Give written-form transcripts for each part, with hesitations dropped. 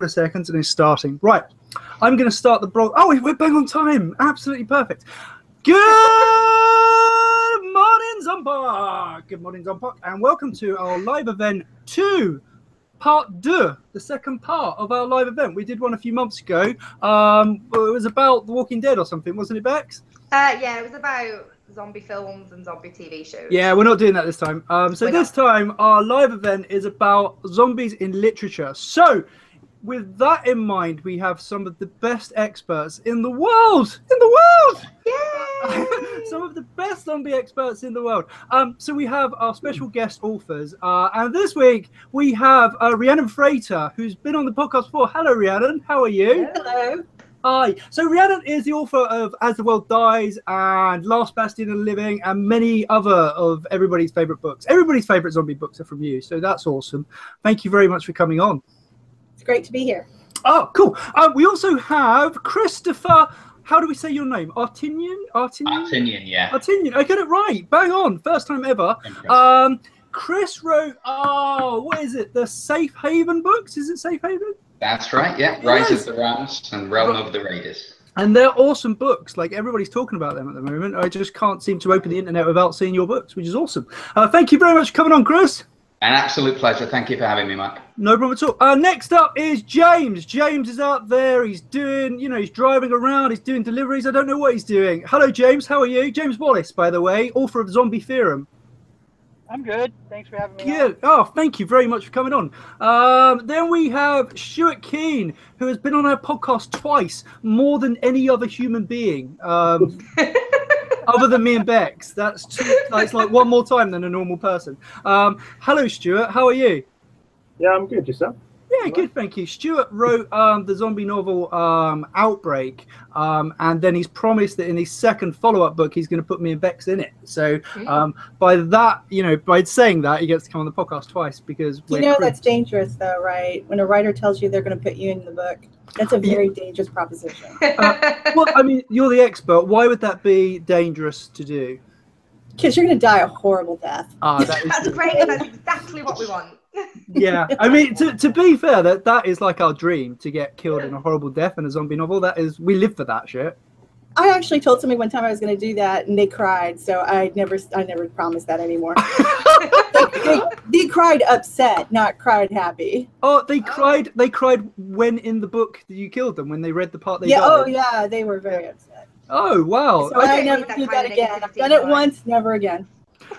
couple of seconds and it's starting. Right, I'm going to start the blog. Oh, we're bang on time. Absolutely perfect. Good morning, Zompoc. Good morning, Zompoc, and welcome to our live event 2, part 2, the second part of our live event. We did one a few months ago. It was about The Walking Dead or something, wasn't it, Bex? Yeah, it was about zombie films and zombie TV shows. Yeah, we're not doing that this time. So this time, our live event is about zombies in literature. So, with that in mind, we have some of the best experts in the world. Yay! Some of the best zombie experts in the world. So we have our special guest authors. And this week, we have Rhiannon Frater, who's been on the podcast before. Hello, Rhiannon. How are you? Hello. Hi. So Rhiannon is the author of As the World Dies and Last Bastion of the Living and many other of everybody's favourite books. Everybody's favourite zombie books are from you, so that's awesome. Thank you very much for coming on. It's great to be here. Oh, cool. We also have Christopher. How do we say your name? Artinian, yeah. Artinian. I got it right. Bang on. First time ever. Chris wrote, what is it? The Safe Haven books? Is it Safe Haven? That's right, yeah. Rise of the Rams and Realm of the Raiders. And they're awesome books. Like, everybody's talking about them at the moment. I just can't seem to open the internet without seeing your books, which is awesome. Thank you very much for coming on, Chris. An absolute pleasure. Thank you for having me, Mark. No problem at all. Next up is James. James is out there. He's doing, he's driving around. He's doing deliveries. I don't know what he's doing. Hello, James. How are you? James Wallace, by the way, author of Zombie Theorem. I'm good. Thanks for having me. Yeah. On. Oh, thank you very much for coming on. Then we have Stuart Keane, who has been on our podcast twice, more than any other human being, other than me and Bex. That's like one more time than a normal person. Hello, Stuart. How are you? Yeah, I'm good. Yourself? Yeah, good, thank you. Stuart wrote the zombie novel Outbreak, and then he's promised that in his second follow-up book, he's going to put me and Bex in it. So by that, by saying that, he gets to come on the podcast twice because that's dangerous, though, right? When a writer tells you they're going to put you in the book, that's a very dangerous proposition. Well, I mean, you're the expert. Why would that be dangerous to do? Because you're going to die a horrible death. That's great. That's exactly what we want. Yeah, I mean, to be fair, that is like our dream, to get killed in a horrible death in a zombie novel. We live for that shit. I actually told somebody one time I was going to do that, and they cried. So I never promised that anymore. they cried upset, not cried happy. Oh, they cried. They cried when in the book that you killed them, when they read the part they died. Oh yeah, they were very upset. Oh wow! So I never do that again. I've done it once, never again.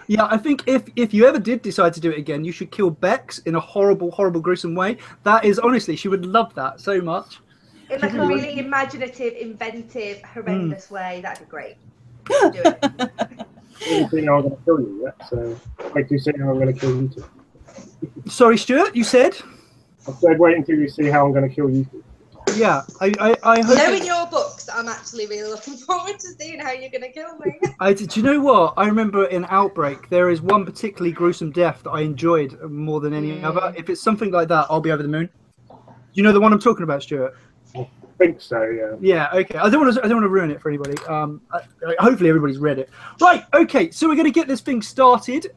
Yeah, I think if you ever did decide to do it again, you should kill Bex in a horrible, gruesome way. That is, honestly, she would love that so much. In like a really imaginative, inventive, horrendous way. That'd be great. Do it. I didn't know I'm going to kill you yet, so wait till you see how I'm going to kill you two. Sorry, Stuart, you said? I said wait until you see how I'm going to kill you two. Yeah, I hope. Knowing your books, I'm actually really looking forward to seeing how you're going to kill me. Do you know what? I remember in Outbreak, there is one particularly gruesome death that I enjoyed more than any other. If it's something like that, I'll be over the moon. Do you know the one I'm talking about, Stuart? I think so, yeah. Yeah, okay. I don't want to ruin it for anybody. Hopefully everybody's read it. Right, okay. So we're going to get this thing started.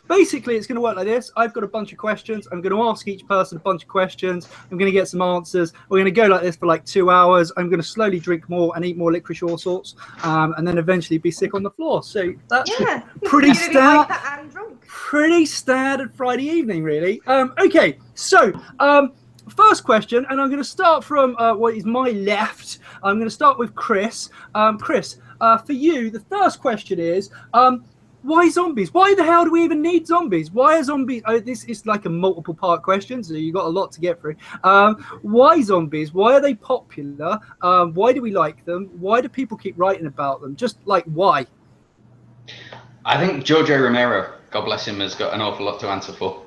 Basically, it's going to work like this. I've got a bunch of questions. I'm going to ask each person a bunch of questions. I'm going to get some answers. We're going to go like this for like 2 hours. I'm going to slowly drink more and eat more licorice, all sorts, and then eventually be sick on the floor. So that's pretty standard. Pretty standard Friday evening, really. Okay, so. First question, and I'm going to start from what is my left. I'm going to start with Chris. Chris, for you, the first question is, why zombies? Why the hell do we even need zombies? Why are zombies? This is like a multiple part question, so you've got a lot to get through. Why zombies? Why are they popular? Why do we like them? Why do people keep writing about them? Just like why? I think George A. Romero, God bless him, has got an awful lot to answer for.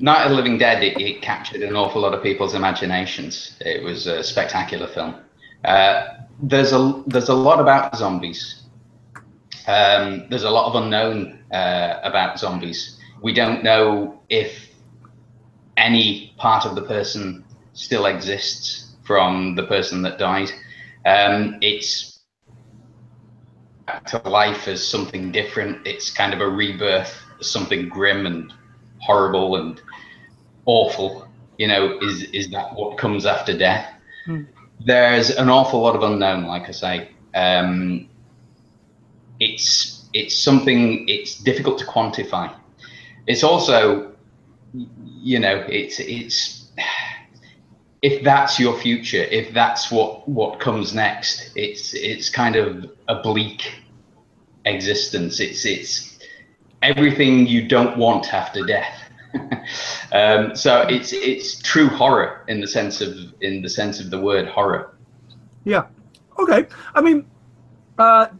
Night of the Living Dead, it captured an awful lot of people's imaginations. It was a spectacular film. There's a lot about zombies. There's a lot of unknown about zombies. We don't know if any part of the person still exists from the person that died. It's back to life as something different. It's kind of a rebirth as something grim and horrible and awful. You know, is that what comes after death? There's an awful lot of unknown, like I say. It's something, it's difficult to quantify. It's also, you know, it's if that's your future, if that's what comes next, it's kind of a bleak existence. It's everything you don't want after death. So it's true horror in the sense of the word horror. Yeah. Okay. I mean,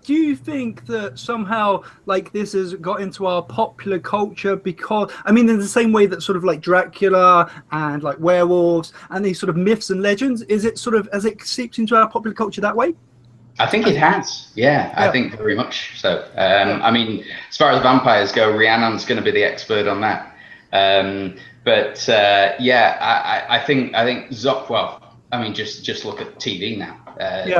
do you think that somehow like this has got into our popular culture? Because I mean, in the same way that sort of like Dracula and like werewolves and these sort of myths and legends, is it sort of as it seeps into our popular culture that way? I think it has. Yeah. I think very much so. I mean, as far as vampires go, Rhiannon's going to be the expert on that. But I think well, I mean, just look at TV now.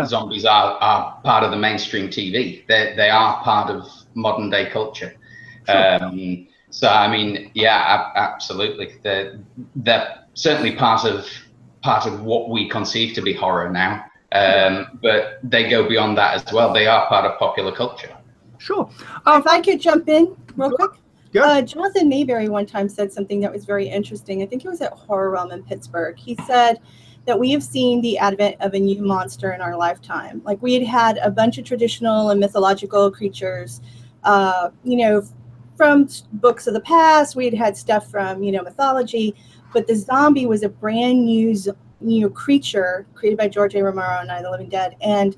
Zombies are part of the mainstream TV. They are part of modern day culture. Sure. So I mean, yeah, absolutely. They're certainly part of what we conceive to be horror now. But they go beyond that as well. They are part of popular culture. Sure. If I could jump in real quick. Yeah. Jonathan Mayberry one time said something that was very interesting. I think it was at Horror Realm in Pittsburgh. He said that we have seen the advent of a new monster in our lifetime. Like we had a bunch of traditional and mythological creatures, you know, from books of the past. We had stuff from, you know, mythology, but the zombie was a brand new creature created by George A. Romero and Night of the Living Dead. And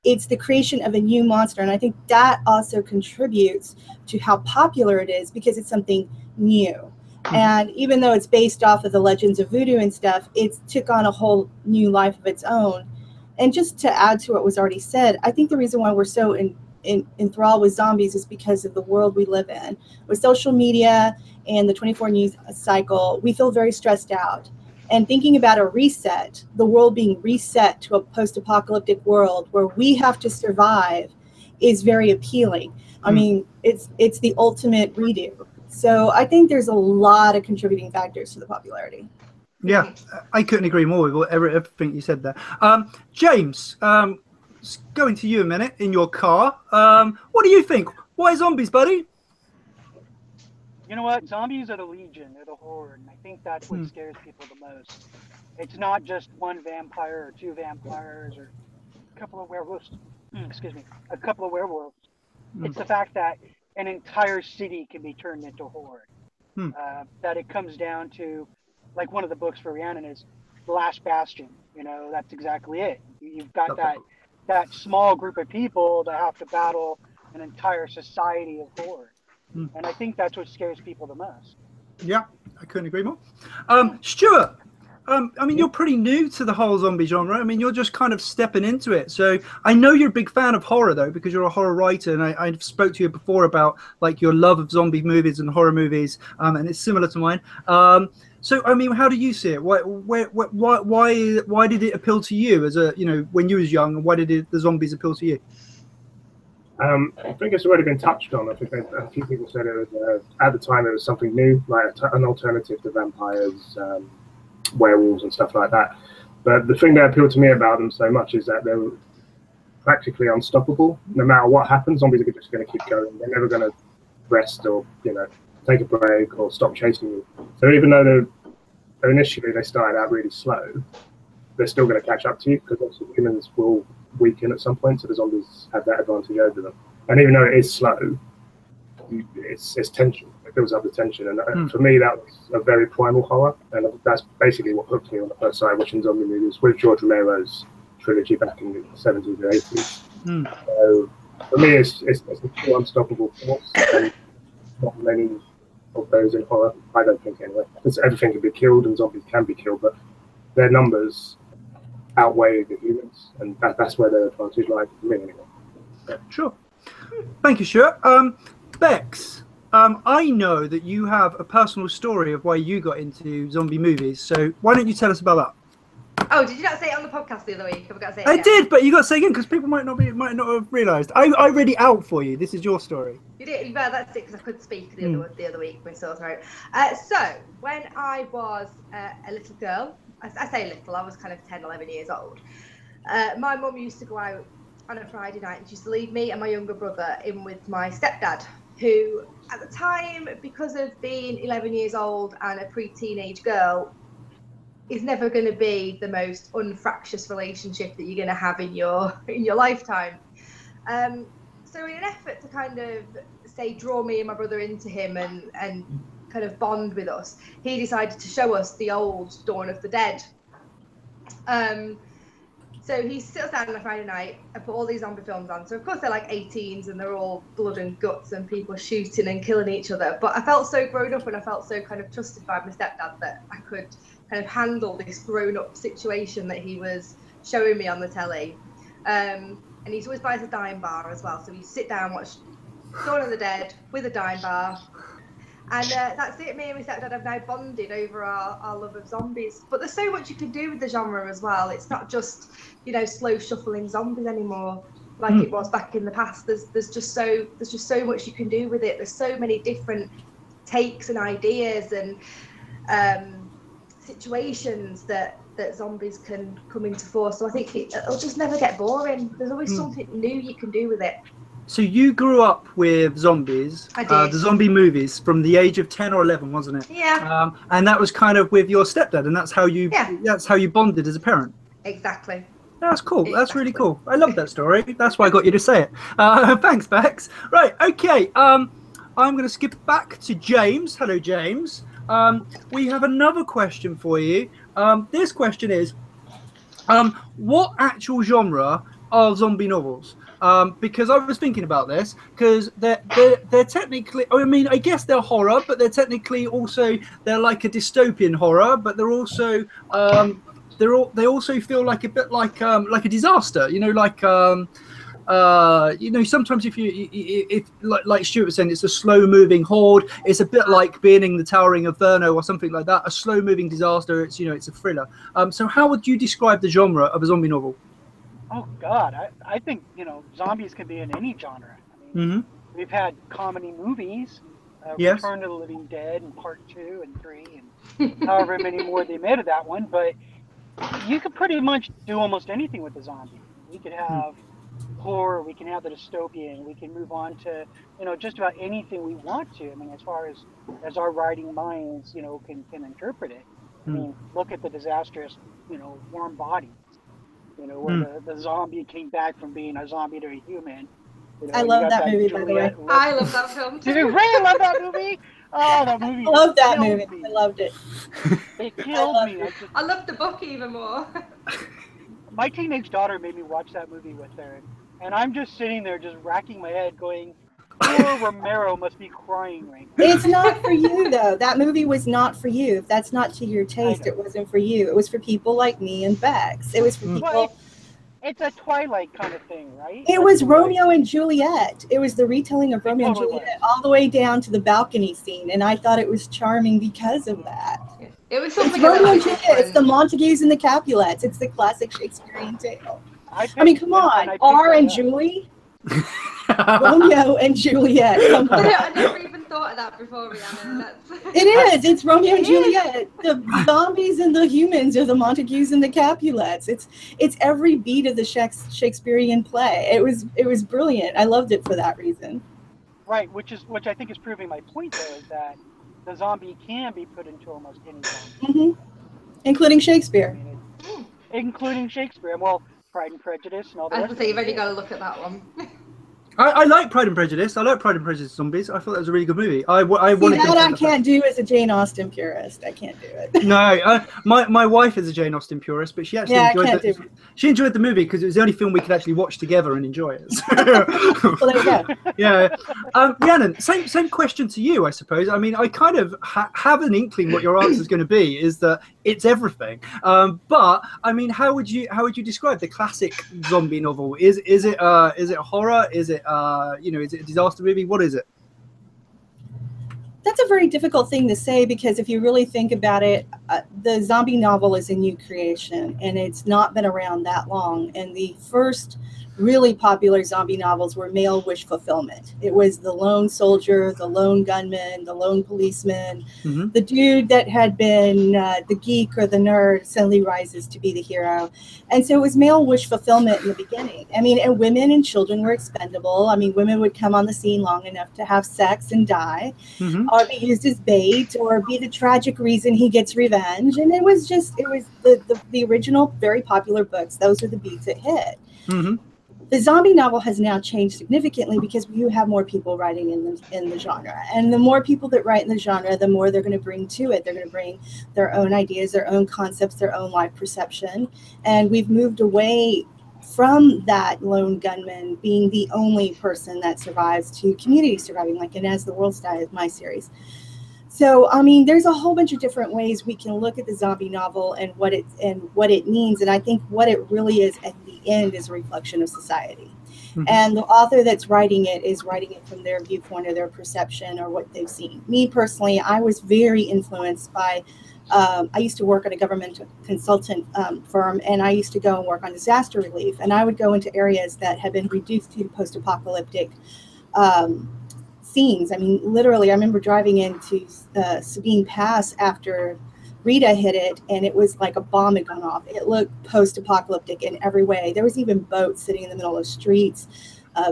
it's the creation of a new monster. And I think that also contributes to how popular it is because it's something new. And even though it's based off of the legends of voodoo and stuff, it took on a whole new life of its own. And just to add to what was already said, I think the reason why we're so enthralled with zombies is because of the world we live in. With social media and the 24 news cycle, we feel very stressed out. And thinking about a reset, the world being reset to a post-apocalyptic world where we have to survive is very appealing. I mean, it's the ultimate redo. So I think there's a lot of contributing factors to the popularity. Yeah, I couldn't agree more with everything you said there. James, going to you a minute in your car. What do you think? Why zombies, buddy? You know what? Zombies are the legion. They're the horde. And I think that's what scares people the most. It's not just one vampire or two vampires or a couple of werewolves. Excuse me. A couple of werewolves. It's the fact that an entire city can be turned into a horde. That it comes down to, like one of the books for Rhiannon is The Last Bastion. You know, that's exactly it. You've got that small group of people that have to battle an entire society of horde. And I think that's what scares people the most. Yeah, I couldn't agree more. Stuart, I mean, you're pretty new to the whole zombie genre. I mean, you're just kind of stepping into it. So I know you're a big fan of horror, though, because you're a horror writer. And I spoke to you before about like your love of zombie movies and horror movies, and it's similar to mine. So, I mean, how do you see it? Why did it appeal to you as when you was young? And why did the zombies appeal to you? I think it's already been touched on. I think a few people said it was, at the time it was something new, like an alternative to vampires, werewolves and stuff like that. But the thing that appealed to me about them so much is that they're practically unstoppable. No matter what happens, zombies are just going to keep going. They're never going to rest or take a break or stop chasing you. So even though initially they started out really slow, they're still going to catch up to you because obviously humans will weaken at some point, so the zombies have that advantage over them. And even though it is slow, it's tension. It builds up the tension. And for me, that was a very primal horror. And that's basically what hooked me on the first side watching zombie movies with George Romero's trilogy back in the 70s and 80s. So for me, it's a pure unstoppable force. And not many of those in horror, I don't think anyway. Because everything can be killed and zombies can be killed, but their numbers outweigh the humans, and that's where their advantage lies for me anyway. Yeah. Sure. Thank you, Stuart. Bex, I know that you have a personal story of why you got into zombie movies, so why don't you tell us about that? Oh, did you not say it on the podcast the other week? Have I got to say it I again? did, but you got to say again because people might not have realised. I read it out for you. This is your story. You did. Well, that's it because I couldn't speak the other week with my sore throat. So when I was a little girl, I say little, I was kind of 10, 11 years old. My mum used to go out on a Friday night and she used to leave me and my younger brother in with my stepdad, who at the time, because of being 11 years old and a pre-teenage girl, is never going to be the most unfractious relationship that you're going to have in your lifetime. So in an effort to kind of say draw me and my brother into him and kind of bond with us, he decided to show us the old Dawn of the Dead. So he sits down on a Friday night and put all these zombie films on. So of course they're like 18s and they're all blood and guts and people shooting and killing each other. But I felt so grown up and I felt so kind of trusted by my stepdad that I could kind of handle this grown up situation that he was showing me on the telly. And he's always buys a dime bar as well. So we sit down, watch Dawn of the Dead with a dime bar. And that's it. Me and my stepdad have now bonded over our love of zombies. But there's so much you can do with the genre as well. It's not just, slow shuffling zombies anymore like it was back in the past. There's just so much you can do with it. There's so many different takes and ideas and situations that zombies can come into force. So I think it'll just never get boring. There's always something new you can do with it. So you grew up with zombies, I did. The zombie movies, from the age of 10 or 11, wasn't it? Yeah. And that was kind of with your stepdad, and that's how you bonded as a parent. Exactly. That's cool. Exactly. That's really cool. I love that story. That's why I got you to say it. Thanks, Bex. Right. Okay. I'm going to skip back to James. Hello, James. We have another question for you. This question is, what actual genre are zombie novels? Because I was thinking about this, because they're technically, I mean, I guess they're horror, but they're technically also, they're like a dystopian horror, but they're also they also feel like a bit like a disaster, sometimes if like Stuart was saying, it's a slow moving horde. It's a bit like being in the Towering Inferno or something like that, a slow moving disaster. It's it's a thriller. So how would you describe the genre of a zombie novel? Oh God, I think zombies can be in any genre. I mean, we've had comedy movies, yes. Return of the Living Dead and Part 2 and 3 and however many more they made of that one. But you could pretty much do almost anything with a zombie. We could have horror, we can have the dystopian, we can move on to just about anything we want to. I mean, as far as our writing minds can interpret it. I mean, look at the disastrous Warm Bodies. Where the zombie came back from being a zombie to a human. I love that movie, by the way. I love that film too. Did you really love that movie? Oh, that movie. I love that movie. I loved it. It killed me. I love the book even more. My teenage daughter made me watch that movie with her, and I'm just sitting there just racking my head going, poor Romero must be crying right now. It's not for you, though. That movie was not for you. If that's not to your taste, it wasn't for you. It was for people like me and Bex. It was for people... Well, it's a Twilight kind of thing, right? It was Romeo and Juliet. It was the retelling of Romeo and Juliet all the way down to the balcony scene, and I thought it was charming because of that. It was something It's Romeo and Juliet. It's the Montagues and the Capulets. It's the classic Shakespearean tale. I mean, come on. R and Julie? Romeo and Juliet. Come on. I never even thought of that before, Rhiannon. It is. It's Romeo and Juliet. The zombies and the humans are the Montagues and the Capulets. It's every beat of the Shakespearean play. It was brilliant. I loved it for that reason. Right, which I think is proving my point, though, is that the zombie can be put into almost any genre. Including Shakespeare. Including Shakespeare. Well, Pride and Prejudice and all that. I was going to say, you've only got to look at that one. I like Pride and Prejudice. I like Pride and Prejudice Zombies. I thought that was a really good movie. I can't do as a Jane Austen purist. I can't do it. No, my wife is a Jane Austen purist, but she actually enjoyed the movie because it was the only film we could actually watch together and enjoy it. Well, there you go. Yeah. Rhiannon, same question to you, I suppose. I mean, I kind of have an inkling what your answer is going to be, is that it's everything. But I mean, how would you describe the classic zombie novel? Is it horror? Is it is it a disaster movie? What is it? That's a very difficult thing to say, because if you really think about it, the zombie novel is a new creation, and it's not been around that long. And the first really popular zombie novels were male wish fulfillment. It was the lone soldier, the lone gunman, the lone policeman, the dude that had been the geek or the nerd suddenly rises to be the hero. And so it was male wish fulfillment in the beginning. I mean, and women and children were expendable. I mean, women would come on the scene long enough to have sex and die, or be used as bait, or be the tragic reason he gets revenge. And it was the original very popular books. Those are the beats it hit. The zombie novel has now changed significantly because you have more people writing in the genre. And the more people that write in the genre, the more they're going to bring to it. They're going to bring their own ideas, their own concepts, their own life perception. And we've moved away from that lone gunman being the only person that survives to community surviving, like in As the World Dies, my series. So, I mean, there's a whole bunch of different ways we can look at the zombie novel and what it means. And I think what it really is at the end is a reflection of society. And the author that's writing it is writing it from their viewpoint or their perception or what they've seen. Me personally, I was very influenced by, I used to work at a government consultant firm, and I used to go and work on disaster relief. And I would go into areas that had been reduced to post-apocalyptic scenes. I mean, literally, I remember driving into Sabine Pass after Rita hit it, and it was like a bomb had gone off. It looked post-apocalyptic in every way. There was even boats sitting in the middle of streets,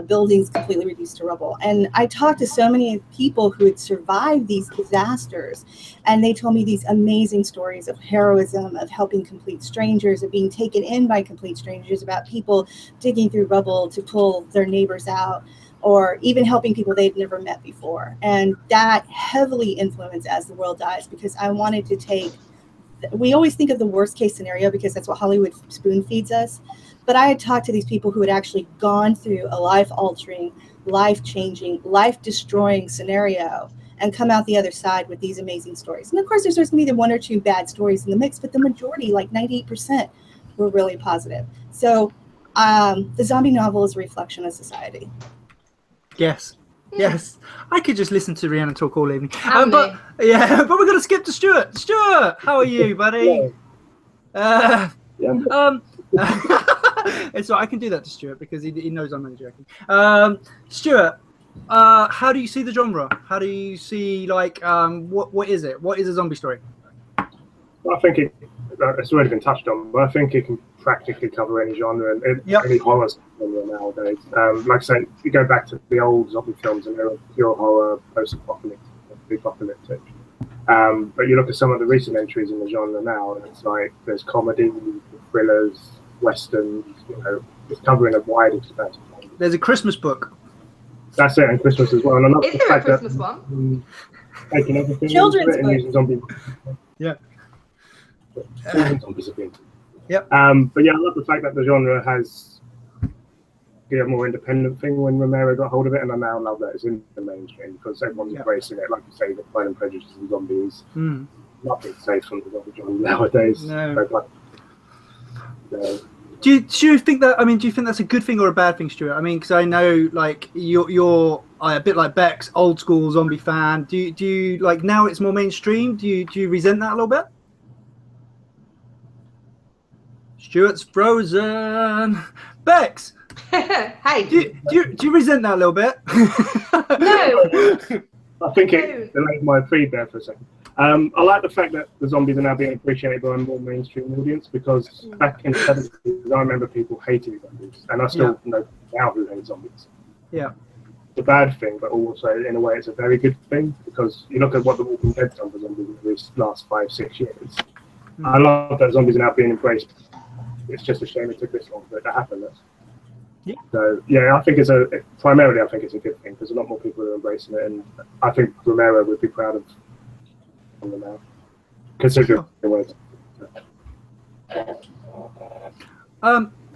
buildings completely reduced to rubble. And I talked to so many people who had survived these disasters, and they told me these amazing stories of heroism, of helping complete strangers, of being taken in by complete strangers, about people digging through rubble to pull their neighbors out, or even helping people they'd never met before. And that heavily influenced As the World Dies, because I wanted to take, we always think of the worst case scenario because that's what Hollywood spoon feeds us. But I had talked to these people who had actually gone through a life-altering, life-changing, life-destroying scenario and come out the other side with these amazing stories. And of course, there's going to be the one or two bad stories in the mix, but the majority, like 98%, were really positive. So the zombie novel is a reflection of society. Yes. I could just listen to Rhiannon talk all evening. But we're going to skip to Stuart. Stuart, how are you, buddy? So I can do that to Stuart because he knows I'm only joking. Stuart, how do you see the genre? How do you see, like, what is it? What is a zombie story? Well, I think it's already been touched on, but I think it can practically cover any genre and any horror genre nowadays. Like I said, you go back to the old zombie films and they were pure horror, post-apocalyptic. But you look at some of the recent entries in the genre now, and it's like there's comedy, thrillers, westerns. It's covering a wide expanse. There's a Christmas book. That's it, and Christmas as well. And I love Is there a Christmas one? Taking everything Children's and using zombie. Yeah. Zombies have been. Yep. But yeah, I love the fact that the genre has a more independent thing when Romero got hold of it, and I now love that it's in the mainstream because everyone's embracing it. Like you say, the Pride and Prejudice and zombies. Nothing safe from the zombie genre nowadays. No. Do you think that? I mean, do you think that's a good thing or a bad thing, Stuart? I mean, because I know, like, you're a bit like Bex, old school zombie fan. Do you like now it's more mainstream? Do you resent that a little bit? Stuart's frozen. Bex. Hey. Do you resent that a little bit? No. I think it delayed my feed there for a second. I like the fact that the zombies are now being appreciated by a more mainstream audience because back in the 70s, I remember people hating zombies, and I still know now who hate zombies. Yeah. It's a bad thing, but also in a way it's a very good thing because you look at what the Walking Dead done for zombies in the last 5-6 years. I love that zombies are now being embraced. It's just a shame it took this long for it to happen. So yeah, I think primarily I think it's a good thing because a lot more people are embracing it, and I think Romero would be proud of them now, considering the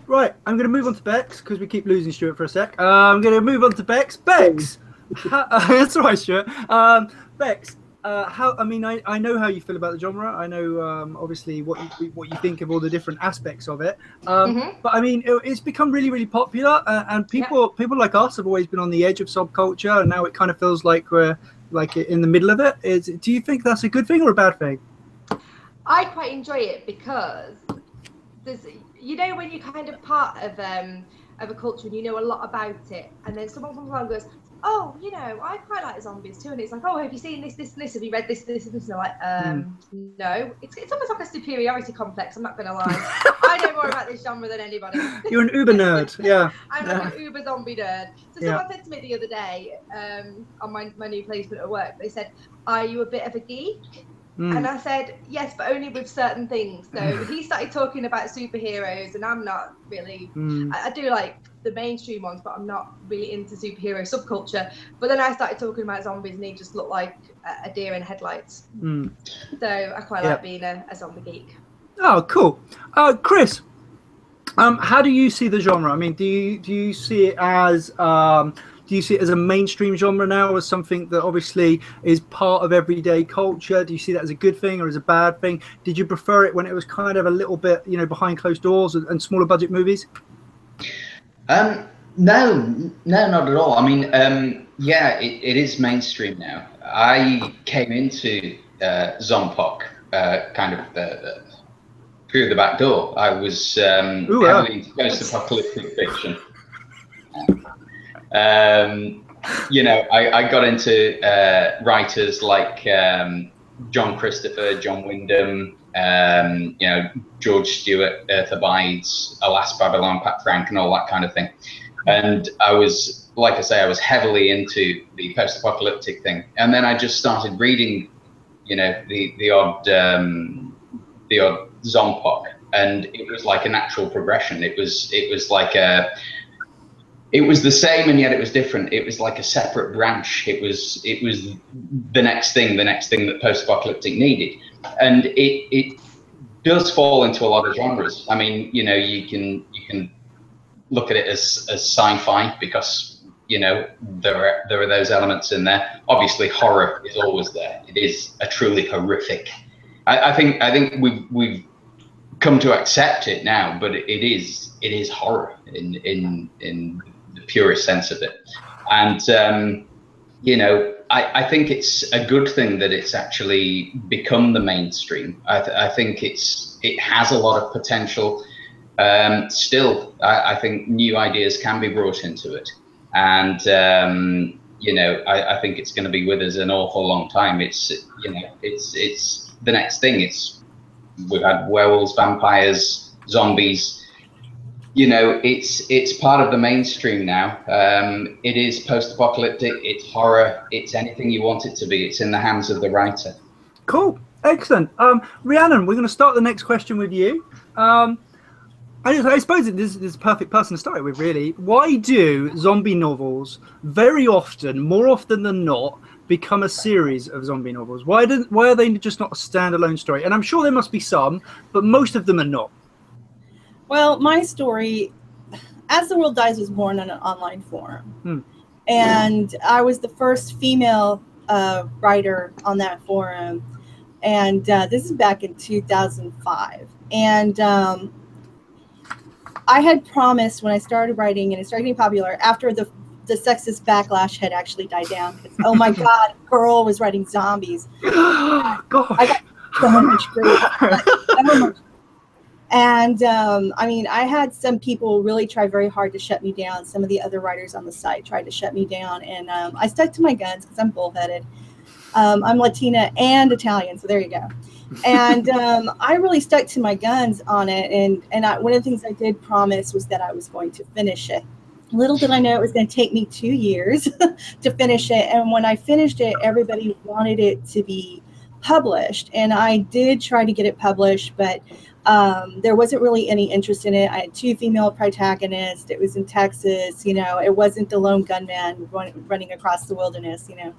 Right, I'm going to move on to Bex because we keep losing Stuart for a sec. I'm going to move on to Bex. Bex, that's all right, Stuart. Bex, how? I mean, I know how you feel about the genre. I know obviously what you think of all the different aspects of it. But I mean, it's become really, really popular, and people like us have always been on the edge of subculture, and now it kind of feels like we're like in the middle of it. Do you think that's a good thing or a bad thing? I quite enjoy it because there's, you know, when you're kind of part of a culture and you know a lot about it, and then someone comes along and goes, oh, you know, I quite like zombies too, and it's like, oh, have you seen this, this, and this? Have you read this, this, and this? And they're like, no. It's almost like a superiority complex. I'm not gonna lie. I know more about this genre than anybody. You're an uber nerd, yeah. I'm like an uber zombie nerd. So someone said to me the other day on my new placement at work, they said, are you a bit of a geek? And I said, yes, but only with certain things. So he started talking about superheroes, and I'm not really, I do like the mainstream ones, but I'm not really into superhero subculture. But then I started talking about zombies, and he just looked like a deer in headlights. So I quite like being a zombie geek. Oh, cool. Chris, how do you see the genre? I mean, do you see it as a mainstream genre now, as something that obviously is part of everyday culture? Do you see that as a good thing or as a bad thing? Did you prefer it when it was kind of a little bit, you know, behind closed doors and smaller budget movies? No, not at all. I mean, it is mainstream now. I came into Zompoc kind of through the back door. I was heavily into post-apocalyptic fiction. You know, I got into writers like John Christopher, John Wyndham, you know, George Stewart, Earth Abides, Alas Babylon, Pat Frank, and all that kind of thing. And I was, like I say, I was heavily into the post-apocalyptic thing. And then I just started reading, you know, the odd Zompoc, and it was like a natural progression. It was like it was the same and yet it was different. It was like a separate branch. It was the next thing that post-apocalyptic needed. And it does fall into a lot of genres. I mean, you know, you can look at it as sci-fi because, you know, there are those elements in there. Obviously, horror is always there. It is a truly horrific. I think we've come to accept it now, but it is horror in the purest sense of it. And you know, I think it's a good thing that it's actually become the mainstream. I think it has a lot of potential. Still, I think new ideas can be brought into it, and you know, I think it's going to be with us an awful long time. It's, you know, it's the next thing. We've had werewolves, vampires, zombies. You know, it's part of the mainstream now. It is post-apocalyptic. It's horror. It's anything you want it to be. It's in the hands of the writer. Cool, excellent. Rhiannon, we're going to start the next question with you. I suppose this is the perfect person to start with, really. Why do zombie novels very often, more often than not, become a series of zombie novels? Why are they just not a standalone story? And I'm sure there must be some, but most of them are not. Well, my story, As the World Dies, was born on an online forum. And I was the first female writer on that forum. And this is back in 2005. And I had promised when I started writing, and it started getting popular, after the sexist backlash had actually died down, because, oh my God, a girl was writing zombies. Gosh. I got so much grief. And I mean, I had some people really try very hard to shut me down. Some of the other writers on the site tried to shut me down, and I stuck to my guns because I'm bullheaded. I'm Latina and Italian, so there you go. And I really stuck to my guns on it. And one of the things I did promise was that I was going to finish it. Little did I know it was going to take me 2 years to finish it. And when I finished it, everybody wanted it to be published. And I did try to get it published, but there wasn't really any interest in it. I had 2 female protagonists. It was in Texas, you know, it wasn't the lone gunman running across the wilderness, you know.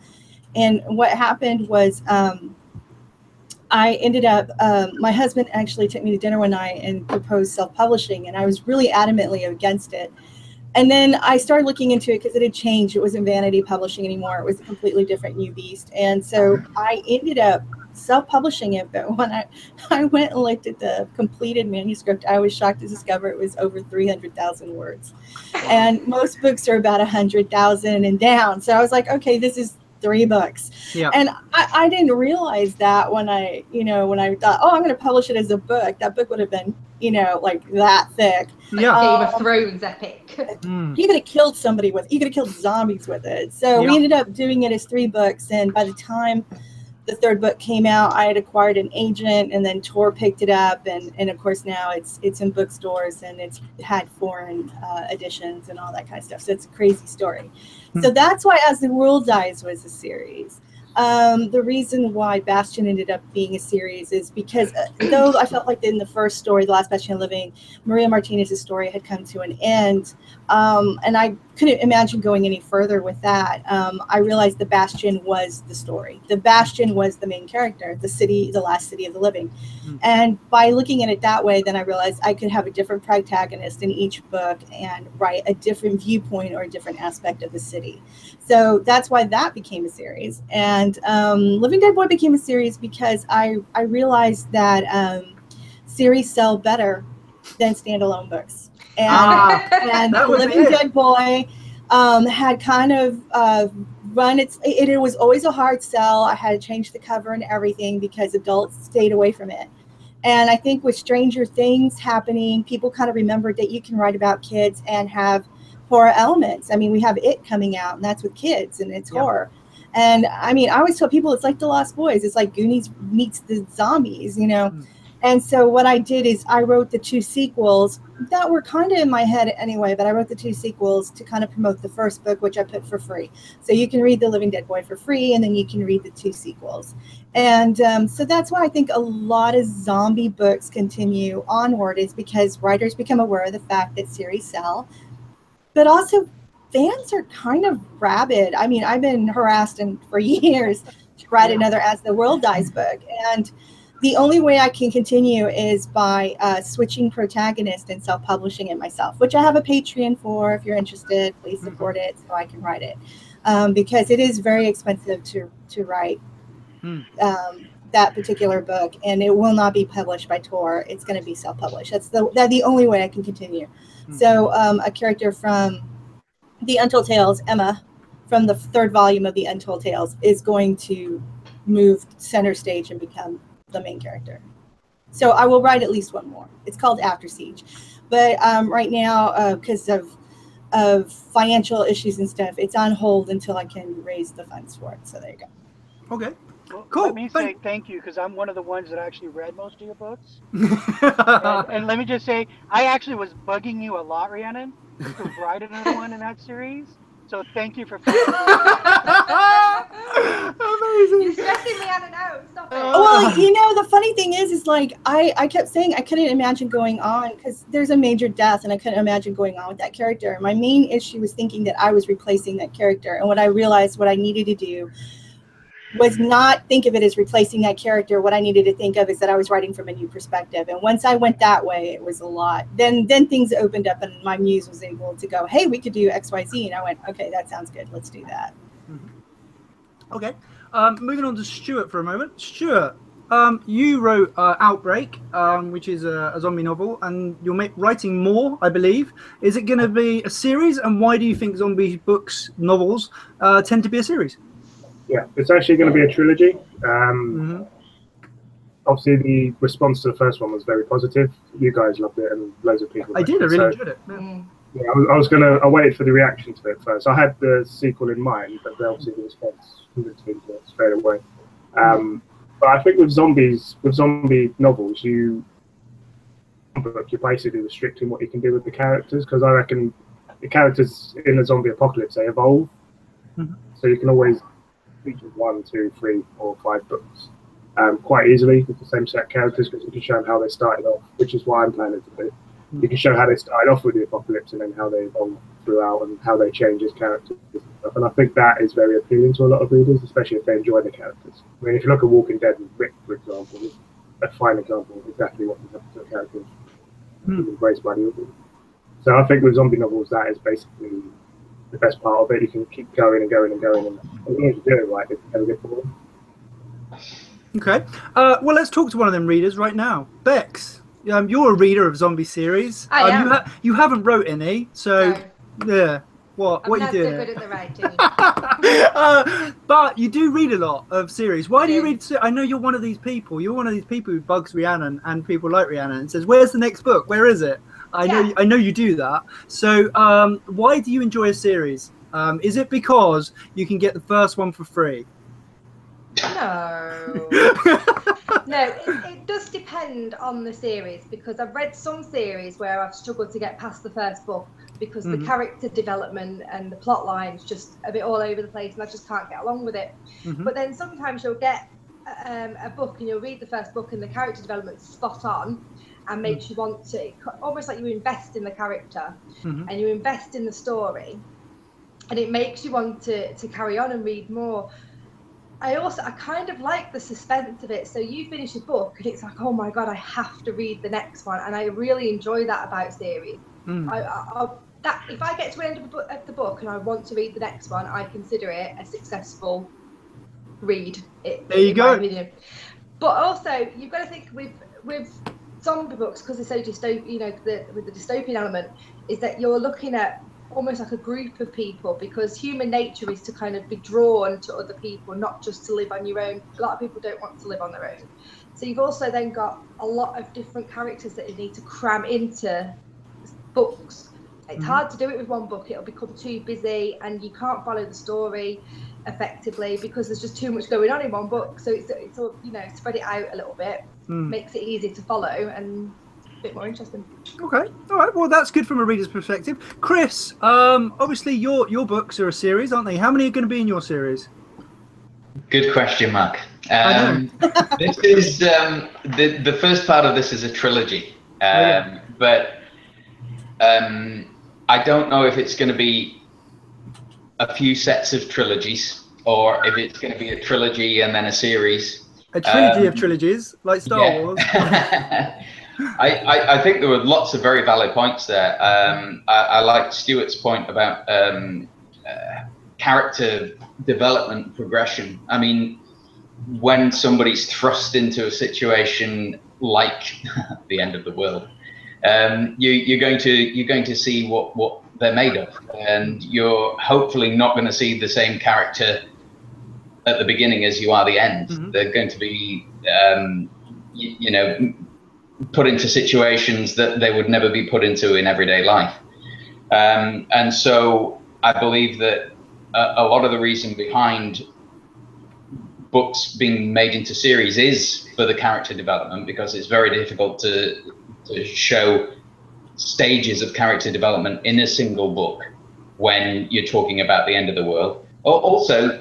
And what happened was I ended up, my husband actually took me to dinner one night and proposed self-publishing, and I was really adamantly against it. And then I started looking into it because it had changed. It wasn't Vanity Publishing anymore. It was a completely different new beast. And so I ended up self-publishing it. But when I went and looked at the completed manuscript, I was shocked to discover it was over 300,000 words. And most books are about 100,000 and down. So I was like, okay, this is 3 books. Yeah. And I didn't realize that when I thought, oh, I'm going to publish it as a book, that book would have been, like that thick. Yeah. Game of Thrones epic. You could have killed somebody with it. You could have killed zombies with it. So we ended up doing it as 3 books. And by the time the 3rd book came out, I had acquired an agent, and then Tor picked it up. And of course, now it's in bookstores, and it's had foreign editions and all that kind of stuff. So it's a crazy story. So that's why As the World Dies was a series. The reason why Bastion ended up being a series is because though I felt like in the first story, The Last Bastion of Living, Maria Martinez's story had come to an end, and I couldn't imagine going any further with that. I realized the Bastion was the story. The Bastion was the main character, the city, the last city of the living. And by looking at it that way, then I realized I could have a different protagonist in each book and write a different viewpoint or a different aspect of the city. So that's why that became a series. And Living Dead Boy became a series because I realized that series sell better than standalone books. And Living Dead Boy had kind of run it was always a hard sell. I had to change the cover and everything because adults stayed away from it. And I think with Stranger Things happening, people kind of remembered that you can write about kids and have horror elements. I mean, we have It coming out, and that's with kids, and it's horror. And I mean, I always tell people it's like The Lost Boys. It's like Goonies meets the zombies, And so what I did is I wrote the 2 sequels that were kind of in my head anyway, but I wrote the 2 sequels to kind of promote the first book, which I put for free. So you can read The Living Dead Boy for free, and then you can read the 2 sequels. And so that's why I think a lot of zombie books continue onward, is because writers become aware of the fact that series sell, but also fans are kind of rabid. I mean, I've been harassed for years to write another As the World Dies book. And the only way I can continue is by switching protagonist and self-publishing it myself, which I have a Patreon for. If you're interested, please support it so I can write it. Because it is very expensive to write that particular book, and it will not be published by Tor. It's going to be self-published. That's the only way I can continue. So a character from the Untold Tales, Emma, from the 3rd volume of the Untold Tales, is going to move center stage and become the main character. So I will write at least one more. It's called After Siege. But right now, because of financial issues and stuff, it's on hold until I can raise the funds for it. So there you go. Okay. Well, Cool. Let me say thank you, because I'm one of the ones that actually read most of your books. and let me just say, I actually was bugging you a lot, Rhiannon, to write another one in that series. So thank you for Amazing. You're stressing me out and out. Stop it. Well, the funny thing is like I kept saying I couldn't imagine going on because there's a major death, and I couldn't imagine going on with that character. My main issue was thinking that I was replacing that character, and what I realized what I needed to do was not think of it as replacing that character. What I needed to think of is that I was writing from a new perspective. And once I went that way, it was a lot. Then things opened up, and my muse was able to go, hey, we could do XYZ. And I went, okay, that sounds good. Let's do that. Okay. Moving on to Stuart for a moment. Stuart, you wrote Outbreak, which is a zombie novel, and you're writing more, I believe. Is it going to be a series? And why do you think zombie books, novels, tend to be a series? Yeah, it's actually going to be a trilogy. Obviously, the response to the first one was very positive. You guys loved it, and loads of people. I did. I really enjoyed it. Yeah, I waited for the reaction to it first. I had the sequel in mind, but obviously the response convinced me to it straight away. But I think with zombie novels, you're basically restricting what you can do with the characters, because I reckon the characters in the zombie apocalypse, they evolve. So you can always feature 1, 2, 3, 4, 5 books quite easily with the same set of characters, because you can show them how they started off, which is why I'm planning to do. You can show how they started off with the apocalypse and then how they evolve throughout and how they change as characters and stuff. And I think that is very appealing to a lot of readers, especially if they enjoy the characters. I mean, if you look at Walking Dead and Rick, for example, is a fine example of exactly what happens to a character embraced by the audience. So I think with zombie novels, that is basically the best part of it. You can keep going and going and going, and as long as you do it right, it's never get bored. Okay. Well, let's talk to one of them readers right now. Bex, you're a reader of zombie series. I am. You haven't wrote any, so No. yeah. What I'm are you not doing? so good at the writing. But you do read a lot of series. Why do you Yeah. read? I know you're one of these people. You're one of these people who bugs Rhiannon and people like Rhiannon and says, "Where's the next book? Where is it?" I know you do that. So why do you enjoy a series? Is it because you can get the first one for free? No. No, it does depend on the series, because I've read some series where I've struggled to get past the first book because the character development and the plot line's just a bit all over the place and I just can't get along with it. But then sometimes you'll get a book and you'll read the first book and the character development's spot on and makes you want to, almost like you invest in the character and you invest in the story, and it makes you want to carry on and read more. I kind of like the suspense of it. So you finish a book and it's like, oh my God, I have to read the next one. And I really enjoy that about series. If I get to the end of the book and I want to read the next one, I consider it a successful read. There you go. But also, you've got to think with zombie books, because they're so dystopian, with the dystopian element, is that you're looking at almost like a group of people, because human nature is to kind of be drawn to other people, not just to live on your own. A lot of people don't want to live on their own. So you've also then got a lot of different characters that you need to cram into books. It's hard to do it with one book. It'll become too busy and you can't follow the story effectively because there's just too much going on in one book. So it's all, spread it out a little bit, makes it easy to follow and a bit more interesting. Okay, all right. Well, that's good from a reader's perspective. Chris, obviously your books are a series, aren't they? How many are going to be in your series? Good question, Mark. I know. This is the first part of this is a trilogy, but I don't know if it's going to be a few sets of trilogies or if it's going to be a trilogy and then a series. A trilogy of trilogies, like Star Wars. I think there were lots of very valid points there. I like Stuart's point about character development progression. I mean, when somebody's thrust into a situation like the end of the world, you're going to see what they're made of, and you're hopefully not going to see the same character at the beginning as you are the end. They're going to be put into situations that they would never be put into in everyday life, and so I believe that a lot of the reason behind books being made into series is for the character development, because it's very difficult to show stages of character development in a single book when you're talking about the end of the world. Also,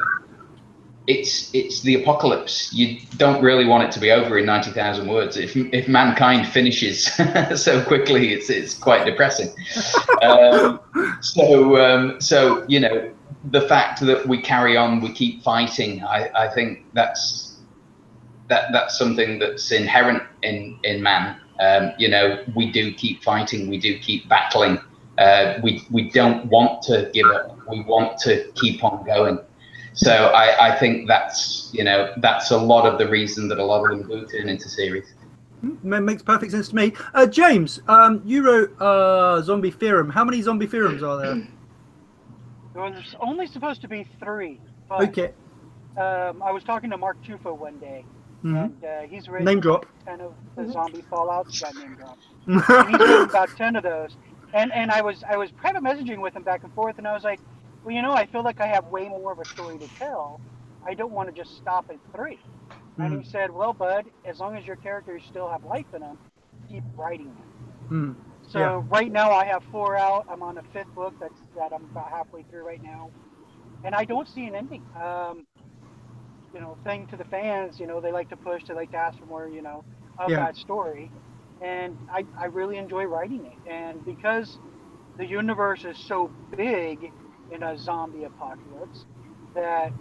it's the apocalypse. You don't really want it to be over in 90,000 words. If mankind finishes so quickly, it's quite depressing. So the fact that we carry on, we keep fighting, I think that's something that's inherent in man. We do keep fighting, we do keep battling. We don't want to give up. We want to keep on going. So I think that's a lot of the reason that a lot of them do turn into series. Makes perfect sense to me. James, you wrote Zombie Theorem. How many Zombie Theorems are there? Well, there's only supposed to be 3. But, Okay. I was talking to Mark Tufo one day, and he's written Name drop. 10 of the zombie fallouts. Got name drop. And he's written about 10 of those. And I was private messaging with him back and forth, and I was like, well, I feel like I have way more of a story to tell. I don't want to just stop at 3. And he said, well, bud, as long as your characters still have life in them, keep writing them. So right now I have 4 out. I'm on the 5th book that I'm about halfway through right now. And I don't see an ending. Thing to the fans, they like to push, they like to ask for more, of that story. And I really enjoy writing it. And because the universe is so big in a zombie apocalypse that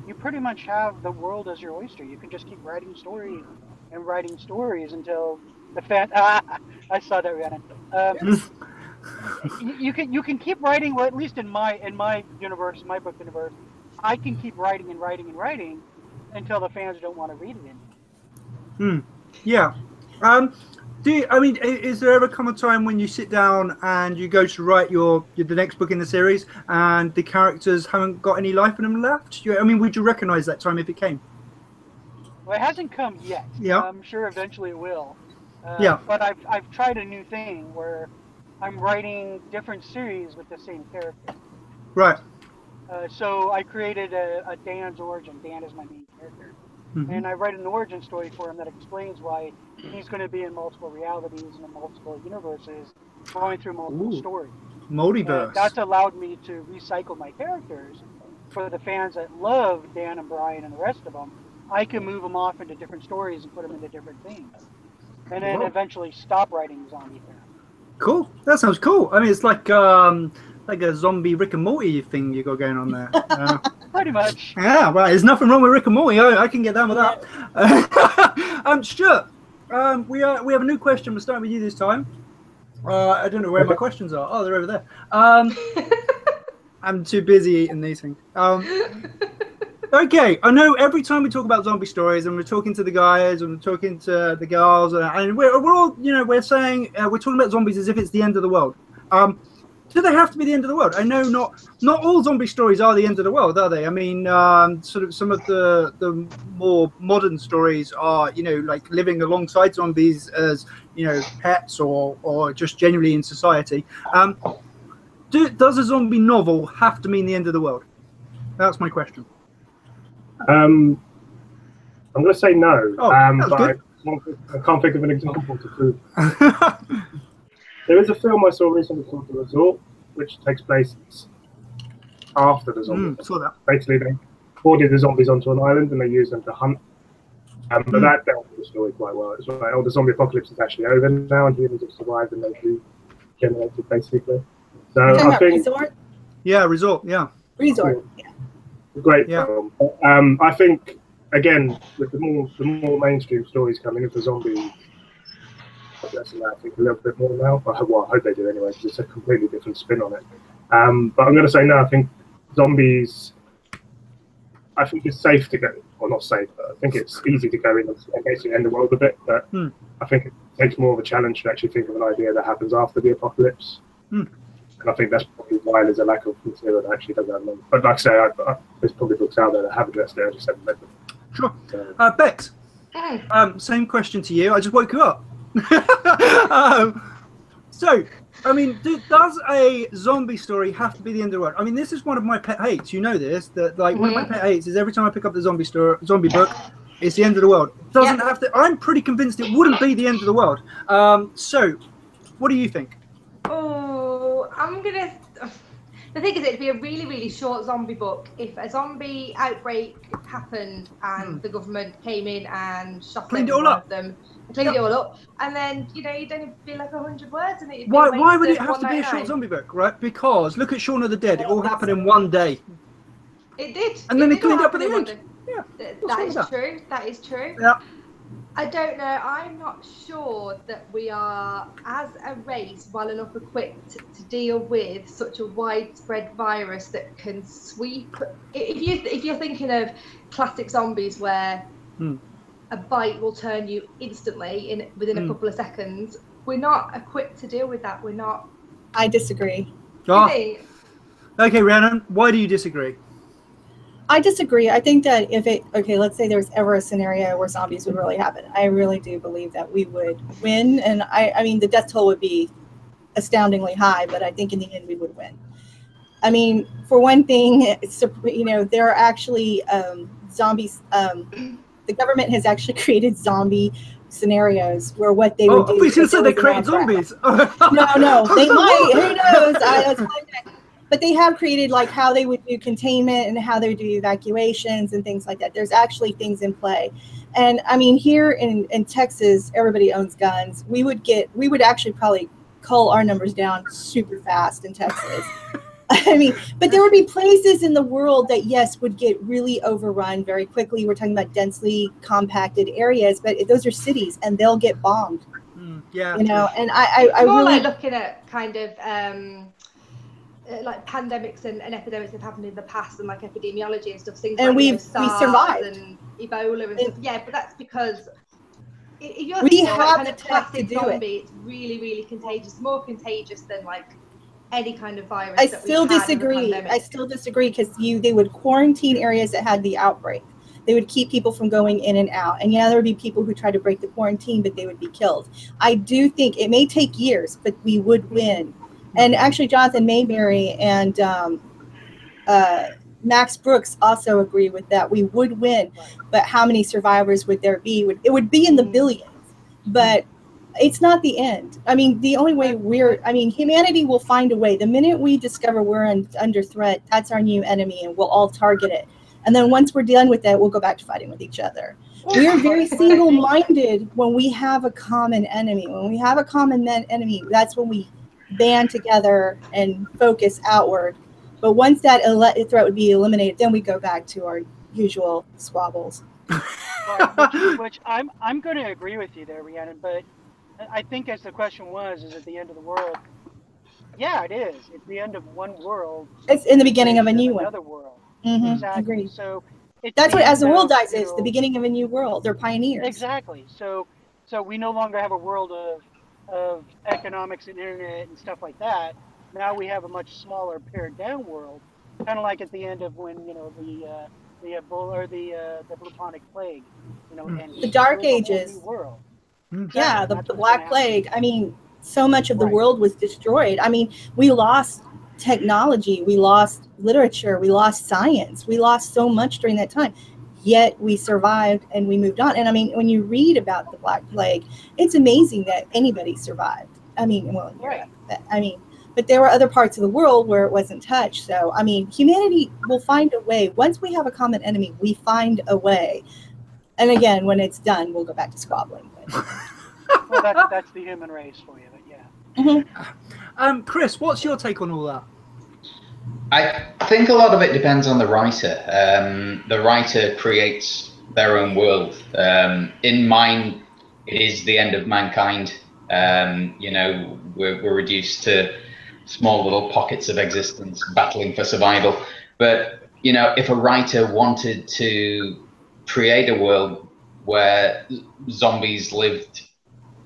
you pretty much have the world as your oyster. You can just keep writing stories and writing stories until the fan. I saw that, Rhiannon. you can keep writing. Well, at least in my universe, my book universe, I can keep writing and writing and writing until the fans don't want to read it anymore. Yeah. Is there ever come a time when you sit down and you go to write the next book in the series and the characters haven't got any life in them left? Would you recognize that time if it came? Well, it hasn't come yet. Yeah. I'm sure eventually it will. Yeah. But I've tried a new thing where I'm writing different series with the same character. Right. So I created a Dan's origin. Dan is my main character. Mm-hmm. And I write an origin story for him that explains why he's going to be in multiple realities and in multiple universes, going through multiple stories. Multiverse. That's allowed me to recycle my characters. For the fans that love Dan and Brian and the rest of them, I can move them off into different stories and put them into different things. And then eventually stop writing zombie fans. Cool. That sounds cool. It's like a zombie Rick and Morty thing you got going on there. Pretty much. Yeah, right. There's nothing wrong with Rick and Morty. I can get down with that. Stuart, we have a new question. We're starting with you this time. I don't know where my questions are. Oh, they're over there. I'm too busy eating these things. Okay, I know every time we talk about zombie stories and we're talking to the guys and we're talking to the girls and we're all, we're saying, we're talking about zombies as if it's the end of the world. Do they have to be the end of the world? I know not all zombie stories are the end of the world, are they? Sort of some of the more modern stories are, like living alongside zombies as, pets or just generally in society. Does a zombie novel have to mean the end of the world? That's my question. I'm going to say no, but I can't think of an example to prove. There is a film I saw recently called The Resort, which takes place after the zombies. Saw that. Basically, they boarded the zombies onto an island and they used them to hunt. But that dealt with the story quite well. It's like, the zombie apocalypse is actually over now and humans have survived and they've regenerated, basically. So I think... Resort? Yeah, Resort, yeah. Resort, yeah. Great film. I think, again, with the more mainstream stories coming in for zombies, I think a little bit more now. I hope they do anyway, because it's a completely different spin on it. But I'm going to say no. I think zombies. I think it's safe to go, or not safe, but I think it's easy to go in and basically end the world a bit. But I think it takes more of a challenge to actually think of an idea that happens after the apocalypse. And I think that's probably why there's a lack of material that actually doesn't have them. But like I say, there's probably books out there that have addressed it. I just haven't read them. Sure. Bex, same question to you. I just woke you up. Does a zombie story have to be the end of the world? This is one of my pet hates. You know this. That one of my pet hates is every time I pick up the zombie book, it's the end of the world. It doesn't have to. I'm pretty convinced it wouldn't be the end of the world. So, what do you think? The thing is, it'd be a really, really short zombie book if a zombie outbreak happened and the government came in and shot cleaned it all up. Them, cleaned it all up, and then you'd only be like 100 words, and it'd be why would it have to be a short zombie book, right? Because look at Shaun of the Dead; it all happened in one day. It did, and then they cleaned up at the end. Yeah, that is true. That is true. Yeah. I don't know. I'm not sure that we are, as a race, well enough equipped to deal with such a widespread virus that can sweep. If you're thinking of classic zombies where a bite will turn you instantly within a couple of seconds, we're not equipped to deal with that. We're not. I disagree. Okay, Rhiannon, why do you disagree? I disagree. I think that let's say there's ever a scenario where zombies would really happen. I really do believe that we would win. And the death toll would be astoundingly high, but I think in the end we would win. For one thing, there are actually zombies. The government has actually created zombie scenarios where what they would do. We should say they created zombies. No, they might. Who knows? But they have created like how they would do containment and how they would do evacuations and things like that. There's actually things in play. And here in Texas, everybody owns guns. We would actually probably cull our numbers down super fast in Texas. But there would be places in the world that, yes, would get really overrun very quickly. We're talking about densely compacted areas, but those are cities and they'll get bombed Yeah. You know, and I more really like looking at kind of like pandemics and epidemics that have happened in the past and like epidemiology and stuff. Things and like we SARS survived and Ebola and stuff. Yeah, but that's because if you're we thinking have like kind the of tech to classic do zombie, it. it's really, really contagious, more contagious than like any kind of virus. I that still we've had as a disagree. pandemic. I still disagree because they would quarantine areas that had the outbreak. They would keep people from going in and out. And yeah, there would be people who tried to break the quarantine, but they would be killed. I do think it may take years, but we would win. And actually, Jonathan Mayberry and Max Brooks also agree with that. We would win, but how many survivors would there be? It would be in the billions, but it's not the end. I mean, the only way humanity will find a way. The minute we discover we're under threat, that's our new enemy, and we'll all target it. And then once we're done with that, we'll go back to fighting with each other. We are very single-minded when we have a common enemy. When we have a common enemy, that's when we band together and focus outward. But once that threat would be eliminated, then we go back to our usual squabbles. Which I'm going to agree with you there, Rhiannon. But I think as the question was, is it the end of the world? Yeah, it is. It's the end of one world. It's in the beginning of a new one. Another world. Mm-hmm. Exactly. Agreed. So that's what as the world dies is the beginning of a new world. They're pioneers. Exactly. So we no longer have a world of economics and internet and stuff like that. Now we have a much smaller, pared down world, kind of like at the end of when the Ebola or the bubonic plague, and the Dark Ages. World. Yeah, the Black Plague. I mean, so much of the world was destroyed. I mean, we lost technology, we lost literature, we lost science, we lost so much during that time. Yet we survived and we moved on. And I mean, when you read about the Black Plague, it's amazing that anybody survived. I mean, well, in Europe, but there were other parts of the world where it wasn't touched. So, I mean, humanity will find a way. Once we have a common enemy, we find a way. And again, when it's done, we'll go back to squabbling. Well, that's the human race for you, but yeah. Mm-hmm. Chris, what's your take on all that? I think a lot of it depends on the writer. The writer creates their own world. In mine, it is the end of mankind. We're reduced to small little pockets of existence, battling for survival. But if a writer wanted to create a world where zombies lived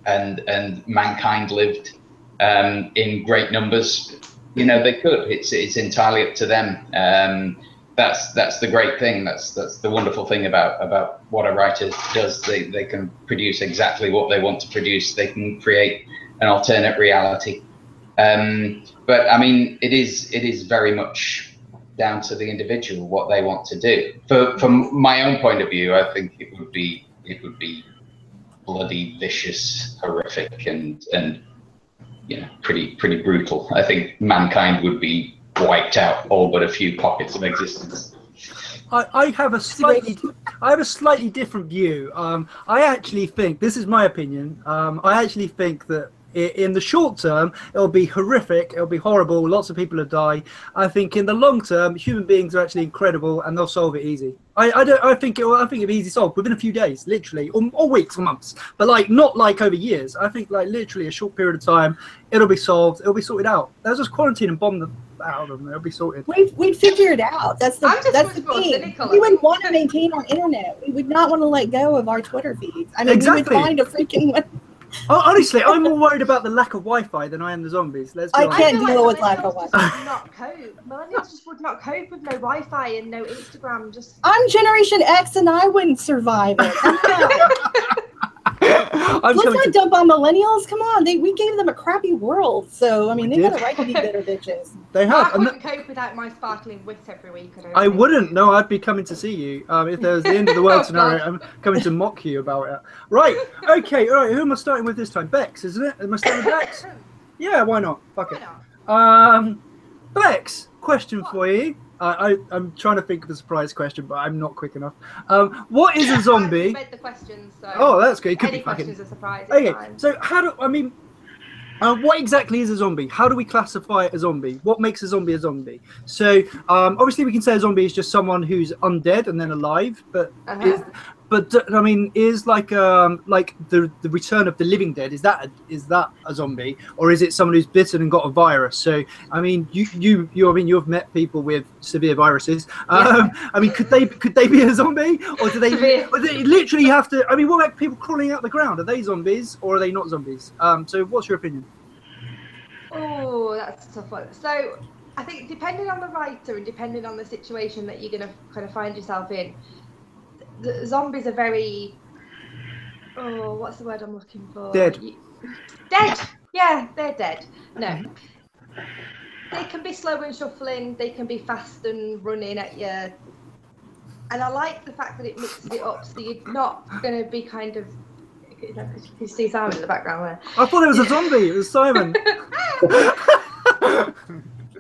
and mankind lived in great numbers, they could. It's entirely up to them. That's the great thing. That's the wonderful thing about what a writer does. They can produce exactly what they want to produce. They can create an alternate reality. But I mean, it is very much down to the individual what they want to do. From my own point of view, I think it would be bloody, vicious, horrific, and pretty brutal. I think mankind would be wiped out, all but a few pockets of existence. I have a slightly different view. I actually think, this is my opinion, I actually think that in the short term, it'll be horrific, it'll be horrible, lots of people will die. I think in the long term, human beings are actually incredible and they'll solve it easy. I think it'll be easy solved within a few days, literally, or weeks or months, but not over years. I think literally a short period of time, it'll be solved, it'll be sorted out. They'll just quarantine and bomb them out of them, it'll be sorted. We'd figure it out. That's the thing. We would want to maintain our internet. We would not want to let go of our Twitter feeds. I mean, exactly. We would find a freaking one. Honestly, I'm more worried about the lack of Wi-Fi than I am the zombies. I can't deal with lack of Wi-Fi. Millennials just would not cope with no Wi-Fi and no Instagram. I'm Generation X and I wouldn't survive it. Let's not dump on millennials. Come on, we gave them a crappy world, so I mean, they got a right to be bitter bitches. They have. I wouldn't cope without my sparkling wit every week. I wouldn't. No, I'd be coming to see you. If there was the end of the world scenario, I'm coming to mock you about it. Right. Okay. All right. Who am I starting with this time? Bex, isn't it? Am I starting with Bex? Yeah. Why not? Fuck it. Bex, question for you. I'm trying to think of a surprise question, but I'm not quick enough. What is a zombie? I read the questions, so oh, that's good. It could any be fucking... questions are surprising. Okay, so what exactly is a zombie? How do we classify a zombie? What makes a zombie a zombie? So obviously we can say a zombie is just someone who's undead and then alive, but But I mean, is like the Return of the Living Dead, is that a zombie, or is it someone who's bitten and got a virus? So I mean, you've met people with severe viruses. I mean, could they be a zombie, or do they literally have to? I mean, what about people crawling out the ground? Are they zombies or are they not zombies? So what's your opinion? Oh, that's a tough one. So I think depending on the writer and depending on the situation that you're going to kind of find yourself in, the zombies are very, what's the word I'm looking for? Dead. Dead. Yeah, they're dead. No. They can be slow and shuffling. They can be fast and running at you. And I like the fact that it mixes it up, so you're not going to be kind of. You see Simon in the background there. I thought it was a zombie. It was Simon.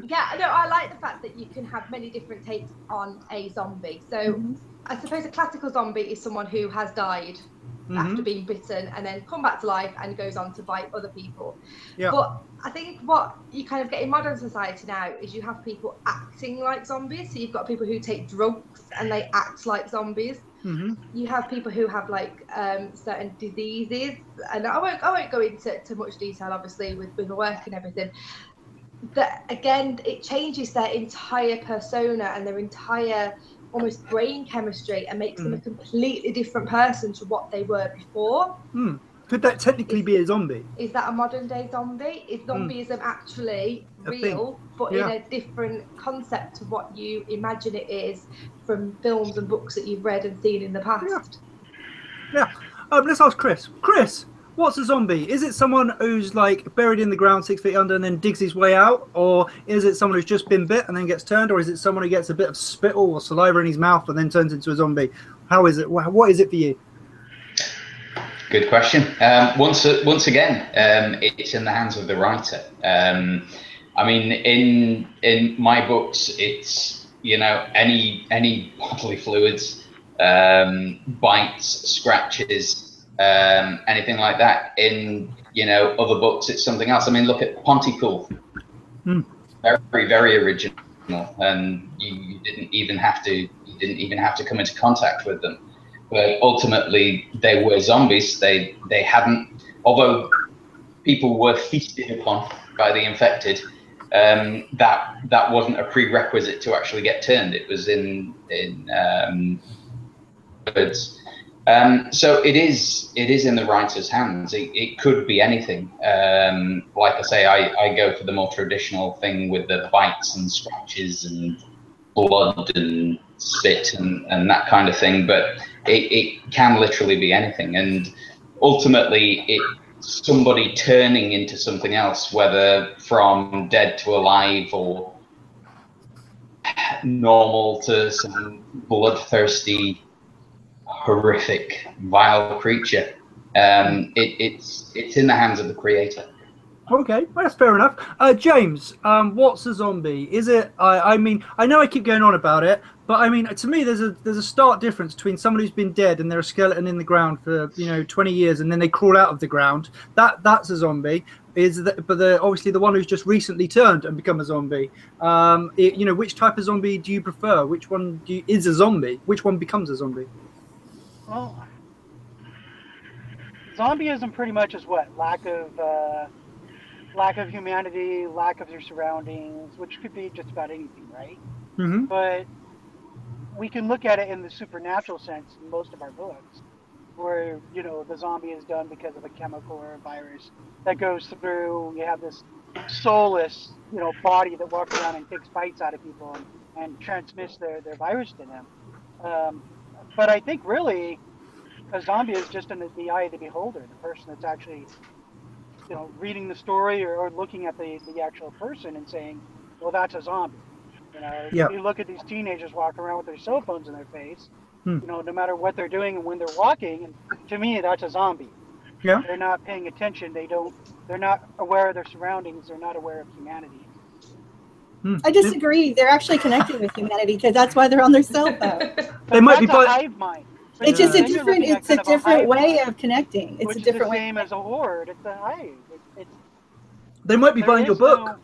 Yeah, no, I like the fact that you can have many different takes on a zombie. So I suppose a classical zombie is someone who has died after being bitten and then come back to life and goes on to bite other people. Yeah. But I think what you kind of get in modern society now is you have people acting like zombies. So you've got people who take drugs and they act like zombies. You have people who have like certain diseases, and I won't go into much detail, obviously, with the work and everything. That again, it changes their entire persona and their entire almost brain chemistry and makes them a completely different person to what they were before. Could that technically be a zombie? Is that a modern day zombie? Is zombieism actually real, but in a different concept to what you imagine it is from films and books that you've read and seen in the past? Yeah. Let's ask Chris. Chris, what's a zombie? Is it someone who's like buried in the ground 6 feet under and then digs his way out? Or is it someone who's just been bit and then gets turned? Or is it someone who gets a bit of spittle or saliva in his mouth and then turns into a zombie? How is it? What is it for you? Good question. Once again, it's in the hands of the writer. I mean, in my books, it's, you know, any bodily fluids, bites, scratches, anything like that. In, you know, other books, it's something else. I mean, look at Pontypool. Very, very original, and you didn't even have to come into contact with them. But ultimately, they were zombies. They hadn't, although people were feasted upon by the infected, that wasn't a prerequisite to actually get turned. It was in birds. So it is in the writer's hands. It could be anything. Like I say, I go for the more traditional thing with the bites and scratches and blood and spit and that kind of thing, but it can literally be anything, and ultimately it's somebody turning into something else, whether from dead to alive or normal to some bloodthirsty, horrific, vile creature. It's in the hands of the creator. Okay, well, that's fair enough. James, what's a zombie? Is it? I mean, I know I keep going on about it, but I mean, to me, there's a stark difference between someone who's been dead and they're a skeleton in the ground for 20 years, and then they crawl out of the ground. That's a zombie. Obviously the one who's just recently turned and become a zombie. Which type of zombie do you prefer? Which one is a zombie? Which one becomes a zombie? Well, zombieism pretty much is what? Lack of humanity, lack of your surroundings, which could be just about anything, right? But we can look at it in the supernatural sense in most of our books, where, you know, the zombie is done because of a chemical or a virus that goes through. You have this soulless, body that walks around and takes bites out of people and transmits their virus to them. But I think really a zombie is just in the eye of the beholder, the person that's actually reading the story or looking at the actual person and saying, well, that's a zombie. You look at these teenagers walking around with their cell phones in their face, no matter what they're doing and when they're walking, and to me, that's a zombie. Yeah. They're not paying attention. They're not aware of their surroundings. They're not aware of humanity. I disagree. They're actually connected with humanity because that's why they're on their cell phone. They might be a hive mind. It's just a different way of connecting. It's a different way. Which is the same as a horde. It's a hive. They might be buying your book.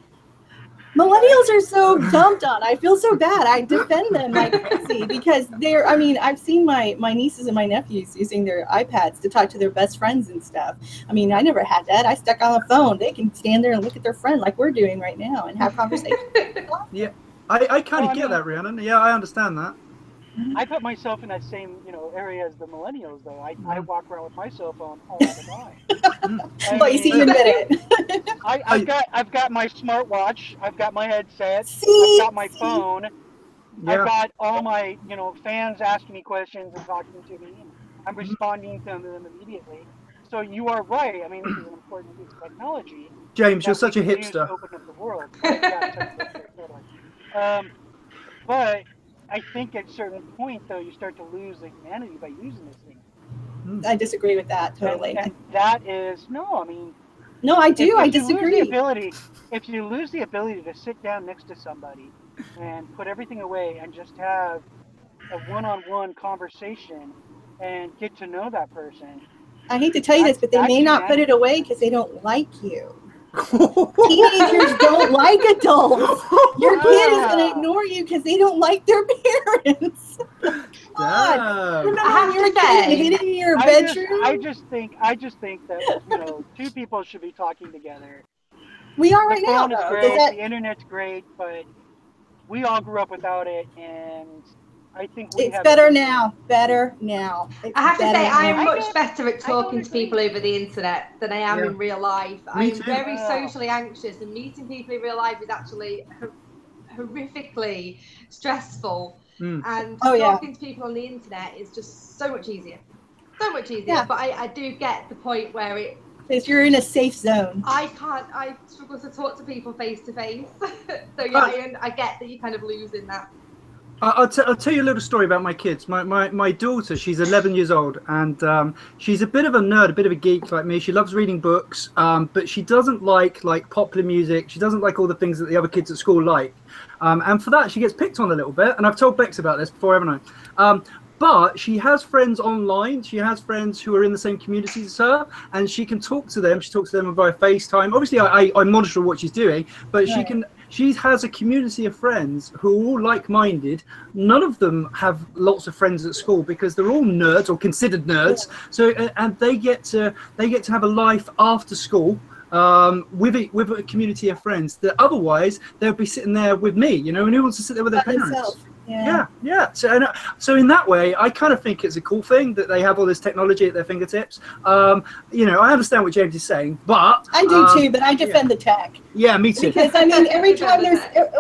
Millennials are so dumped on. I feel so bad. I defend them like crazy because they're, I mean, I've seen my nieces and my nephews using their iPads to talk to their best friends and stuff. I mean, I never had that. I stuck on the phone. They can stand there and look at their friend like we're doing right now and have conversations. Yeah, I kind of get that, Rhiannon. Yeah, I understand that. I put myself in that same, area as the millennials, though. I walk around with my cell phone all the time. But you see, you admit it. I've got my smartwatch. I've got my headset. See? I've got my phone. Yeah. I've got all my, fans asking me questions and talking to me. And I'm responding to them immediately. So you are right. I mean, this is an important piece of technology. James, you're such a we can use to hipster. open up the world. But I think at a certain point, though, you start to lose the humanity by using this thing. I disagree with that totally. And that is, no, I mean. No, I do. If I disagree. If you lose the ability to sit down next to somebody and put everything away and just have a one-on-one conversation and get to know that person. I hate to tell you this, but they may not put it away because they don't like you. Teenagers don't like adults. Your kid is going to ignore you because they don't like their parents. God, remember your kid hidden in your bedroom? I just think that two people should be talking together. We are right now. The phone is great, the internet's great, but we all grew up without it, and I think it's better now. Better now. I have to say, I am much better at talking to people over the internet than I am in real life. I'm very socially anxious, and meeting people in real life is actually horrifically stressful. And talking to people on the internet is just so much easier. So much easier. Yeah. But I do get the point where it... Because you're in a safe zone. I struggle to talk to people face to face. So yeah, I get that you kind of lose in that. I'll tell you a little story about my kids. My daughter, she's 11 years old, and she's a bit of a nerd, a bit of a geek like me. She loves reading books, but she doesn't like popular music. She doesn't like all the things that the other kids at school like. And for that, she gets picked on a little bit. And I've told Bex about this before, haven't I? But she has friends online. She has friends who are in the same community as her, and she can talk to them. She talks to them via FaceTime. Obviously, I monitor what she's doing, but she has a community of friends who are all like-minded. None of them have lots of friends at school because they're all nerds or considered nerds. So, and they get to have a life after school with a community of friends that otherwise they'll be sitting there with me, and who wants to sit there with their parents? Yeah. So in that way, I kind of think it's a cool thing that they have all this technology at their fingertips. I understand what James is saying, but I do too. But I defend the tech. Yeah, me too. Because I mean, every time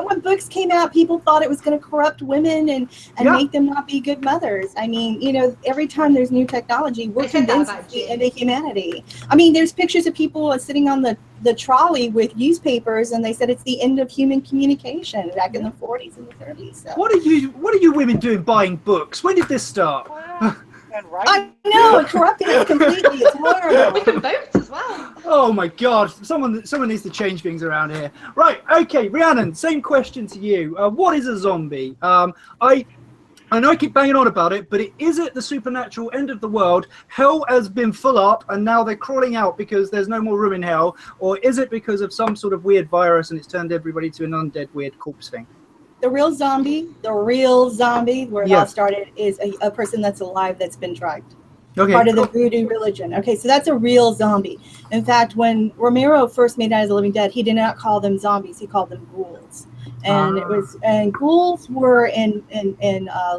when books came out, people thought it was going to corrupt women and make them not be good mothers. I mean, every time there's new technology, we're convinced it's the end of humanity. I mean, there's pictures of people sitting on the trolley with newspapers, and they said it's the end of human communication back in the 40s and the 30s. So. What are you women doing buying books? When did this start? I know, it corrupted us completely. It's horrible. We can vote as well. Oh my God! Someone needs to change things around here. Right? Okay, Rhiannon. Same question to you. What is a zombie? I know I keep banging on about it, but is it the supernatural end of the world? Hell has been full up, and now they're crawling out because there's no more room in hell, or is it because of some sort of weird virus and it's turned everybody to an undead weird corpse thing? The real zombie, where it all started, is a person that's alive that's been drugged. Okay, part of the voodoo religion. Okay, so that's a real zombie. In fact, when Romero first made Night of the Living Dead, he did not call them zombies; he called them ghouls. And ghouls were in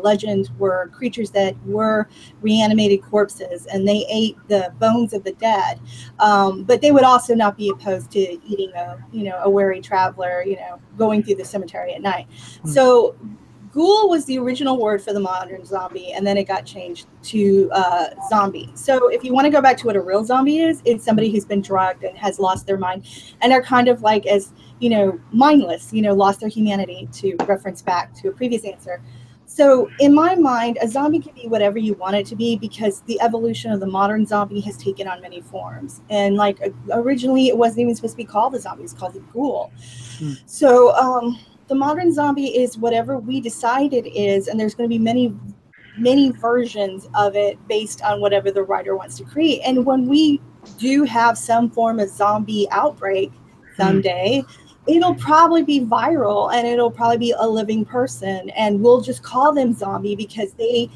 legend were creatures that were reanimated corpses, and they ate the bones of the dead. But they would also not be opposed to eating a weary traveler, going through the cemetery at night. So ghoul was the original word for the modern zombie, and then it got changed to zombie. So if you want to go back to what a real zombie is, it's somebody who's been drugged and has lost their mind and are kind of like as mindless, lost their humanity, to reference back to a previous answer. So in my mind, a zombie can be whatever you want it to be, because the evolution of the modern zombie has taken on many forms. And originally it wasn't even supposed to be called a zombie, it was called a ghoul. So the modern zombie is whatever we decide it is, and there's going to be many versions of it based on whatever the writer wants to create. And when we do have some form of zombie outbreak someday, it'll probably be viral, and it'll probably be a living person, and we'll just call them zombie because they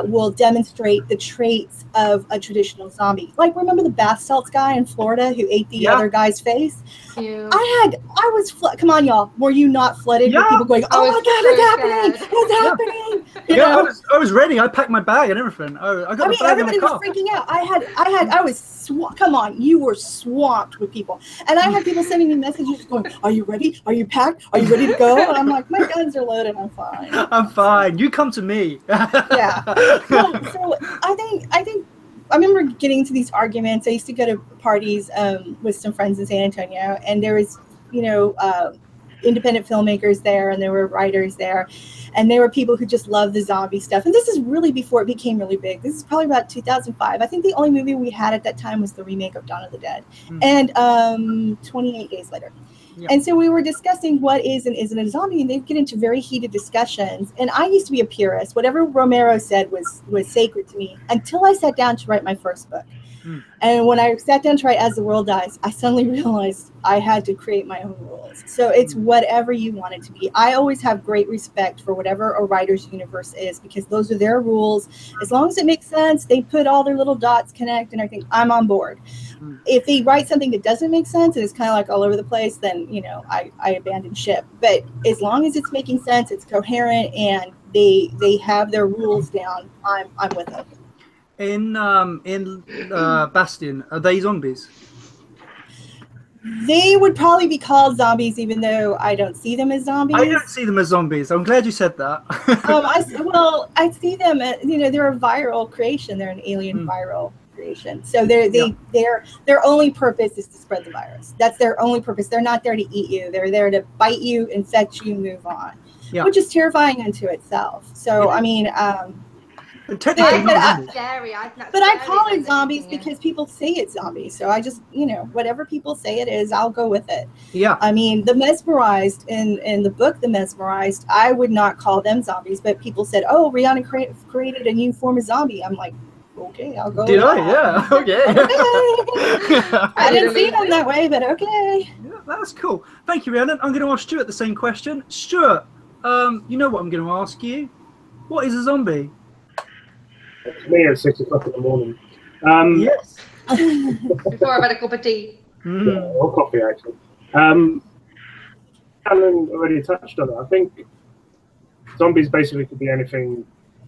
will demonstrate the traits of a traditional zombie. Like, remember the bath salts guy in Florida who ate the other guy's face? Yeah. Come on, y'all. Were you not flooded with people going, oh my God, it's happening? It's happening. You know? I was ready. I packed my bag and everything. I got the bag in the car. Everybody was freaking out. I was swamped. Come on, you were swamped with people. And I had people sending me messages going, are you ready? Are you packed? Are you ready to go? And I'm like, my guns are loaded. I'm fine. I'm fine. You come to me. Yeah. So I think I remember getting into these arguments. I used to go to parties with some friends in San Antonio, and there was, independent filmmakers there, and there were writers there, and there were people who just loved the zombie stuff. And this is really before it became really big. This is probably about 2005. I think the only movie we had at that time was the remake of Dawn of the Dead, and 28 Days Later. Yeah. And so we were discussing what is and isn't a zombie, and they'd get into very heated discussions. And I used to be a purist. Whatever Romero said was sacred to me until I sat down to write my first book. And when I sat down to write As the World Dies, I suddenly realized I had to create my own rules. So it's whatever you want it to be. I always have great respect for whatever a writer's universe is, because those are their rules. As long as it makes sense, they put all their little dots connect and everything, I'm on board. If they write something that doesn't make sense and it's kind of like all over the place, then, I abandon ship. But as long as it's making sense, it's coherent, and they have their rules down, I'm with it. In Bastion, are they zombies? They would probably be called zombies, even though I don't see them as zombies. I don't see them as zombies. I'm glad you said that. I see them. They're a viral creation. They're an alien viral creation. So their only purpose is to spread the virus. That's their only purpose. They're not there to eat you. They're there to bite you, infect you, move on, which is terrifying unto itself. So I mean. But scary. But I call it zombies because people say it's zombies. So I just, whatever people say it is, I'll go with it. Yeah. I mean, the Mesmerized in the book, The Mesmerized, I would not call them zombies, but people said, oh, Rhiannon created a new form of zombie. I'm like, okay, I'll go. Did I? Yeah. Okay. I didn't see them that way, but okay. Yeah, that's cool. Thank you, Rhiannon. I'm going to ask Stuart the same question. Stuart, you know what I'm going to ask you? What is a zombie? It's me at 6 o'clock in the morning. Yes. Before I've had a cup of tea. Yeah, or coffee, actually. Alan already touched on it. I think zombies basically could be anything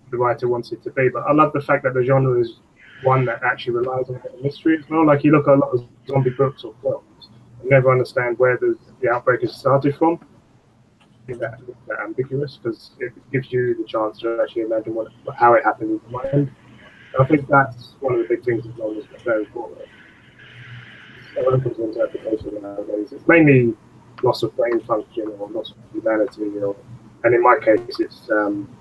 the writer wants it to be, but I love the fact that the genre is one that actually relies on a bit of mystery as well. Like, you look at a lot of zombie books or films, you never understand where the outbreak has started from. That ambiguous, because it gives you the chance to actually imagine how it happened in your mind. I think that's one of the big things as long as it's very important. So open to interpretation nowadays. It's mainly loss of brain function or loss of humanity, and in my case, it's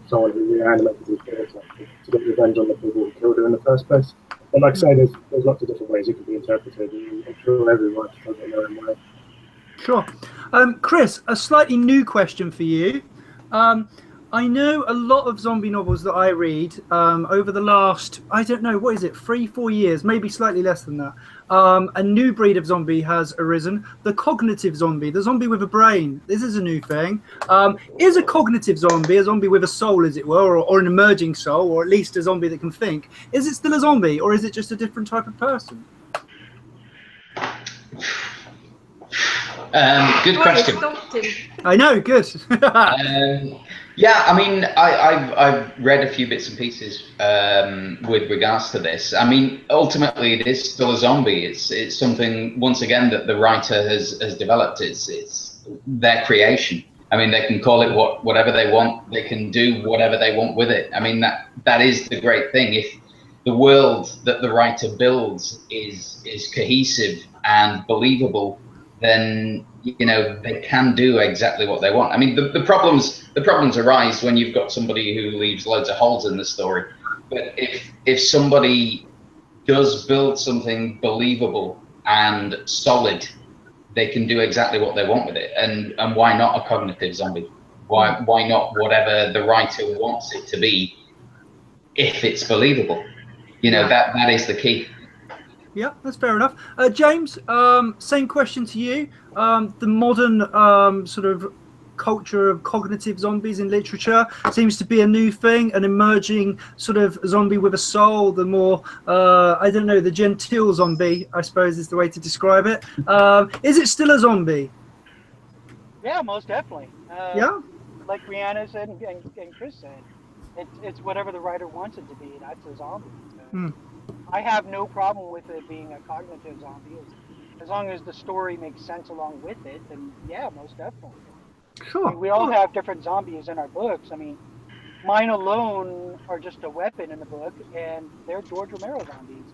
someone who reanimated his daughter to get revenge on the people who killed her in the first place. But like I say, there's lots of different ways it can be interpreted, and I'm sure everyone has their own way. Sure. Chris, a slightly new question for you. I know a lot of zombie novels that I read over the last, 3-4 years, maybe slightly less than that. A new breed of zombie has arisen, the cognitive zombie, the zombie with a brain. This is a new thing. Is a cognitive zombie a zombie with a soul, as it were, or an emerging soul, or at least a zombie that can think? Is it still a zombie, or is it just a different type of person? Good question. I know, good. Yeah, I mean, I've read a few bits and pieces with regards to this. I mean, ultimately, it is still a zombie. It's something, once again, that the writer has developed. It's their creation. I mean, they can call it whatever they want. They can do whatever they want with it. I mean, that is the great thing. If the world that the writer builds is cohesive and believable, then they can do exactly what they want. I mean, the problems arise when you've got somebody who leaves loads of holes in the story. But if somebody does build something believable and solid, they can do exactly what they want with it. And why not a cognitive zombie? Why not whatever the writer wants it to be, if it's believable? That is the key. Yeah, that's fair enough. James, same question to you. The modern sort of culture of cognitive zombies in literature seems to be a new thing, an emerging sort of zombie with a soul. The more, I don't know, the genteel zombie, I suppose is the way to describe it. Is it still a zombie? Yeah, most definitely. Yeah? Like Rhiannon said and Chris said, it's whatever the writer wants it to be. That's a zombie. So I have no problem with it being a cognitive zombie. As long as the story makes sense along with it, then yeah, most definitely. Sure. I mean, we all have different zombies in our books. I mean, mine alone are just a weapon in the book, and they're George Romero zombies.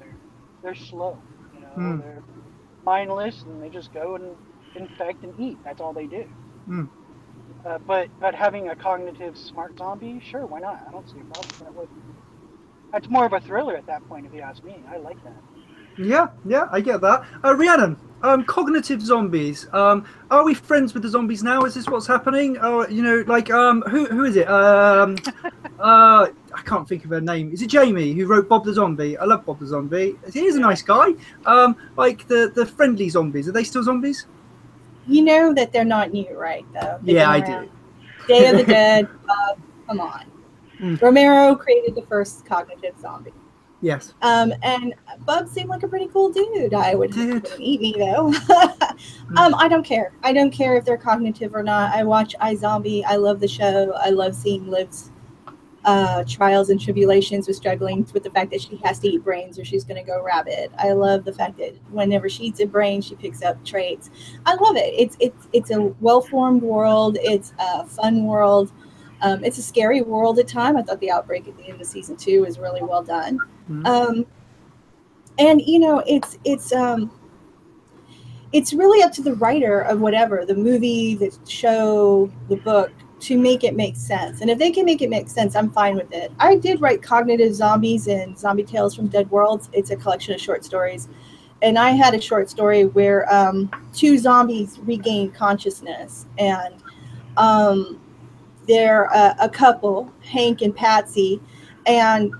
They're slow, you know. They're mindless, and they just go and infect and eat. That's all they do. But having a cognitive smart zombie, sure, why not? I don't see a problem with it. That's more of a thriller at that point, if you ask me. I like that. Yeah, I get that. Rhiannon, cognitive zombies. Are we friends with the zombies now? Is this what's happening? Or who is it? I can't think of her name. Is it Jamie who wrote Bob the Zombie? I love Bob the Zombie. He's a nice guy. Like the friendly zombies. Are they still zombies? You know that they're not new, right? Though. Yeah, I do. Day of the Dead. Come on. Romero created the first cognitive zombie. Yes. And Bub seemed like a pretty cool dude. I wouldn't eat me though. I don't care. I don't care if they're cognitive or not. I watch iZombie. I love the show. I love seeing Liv's trials and tribulations with struggling with the fact that she has to eat brains or she's going to go rabid. I love the fact that whenever she eats a brain, she picks up traits. I love it. It's a well-formed world. It's a fun world. It's a scary world at times. I thought the outbreak at the end of season 2 was really well done. And you know, it's really up to the writer of whatever, the movie, the show, the book, to make it make sense. And if they can make it make sense, I'm fine with it. I did write Cognitive Zombies in Zombie Tales from Dead Worlds. It's a collection of short stories. And I had a short story where 2 zombies regained consciousness. And they're a couple, Hank and Patsy, and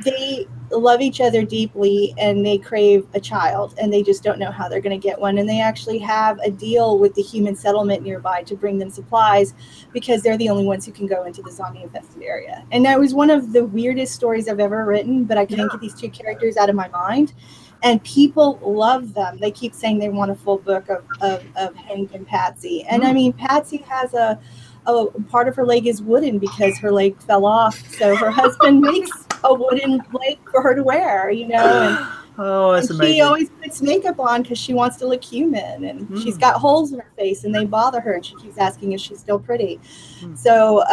they love each other deeply, and they crave a child, and they just don't know how they're going to get one. And they actually have a deal with the human settlement nearby to bring them supplies because they're the only ones who can go into the zombie infested area. And that was one of the weirdest stories I've ever written, but I can't get these 2 characters out of my mind. And people love them. They keep saying they want a full book of Hank and Patsy. And I mean, Patsy has a part of her leg is wooden because her leg fell off. So her husband makes a wooden leg for her to wear, you know. And, that's amazing. She always puts makeup on because she wants to look human. And she's got holes in her face and they bother her. And she keeps asking if she's still pretty. So,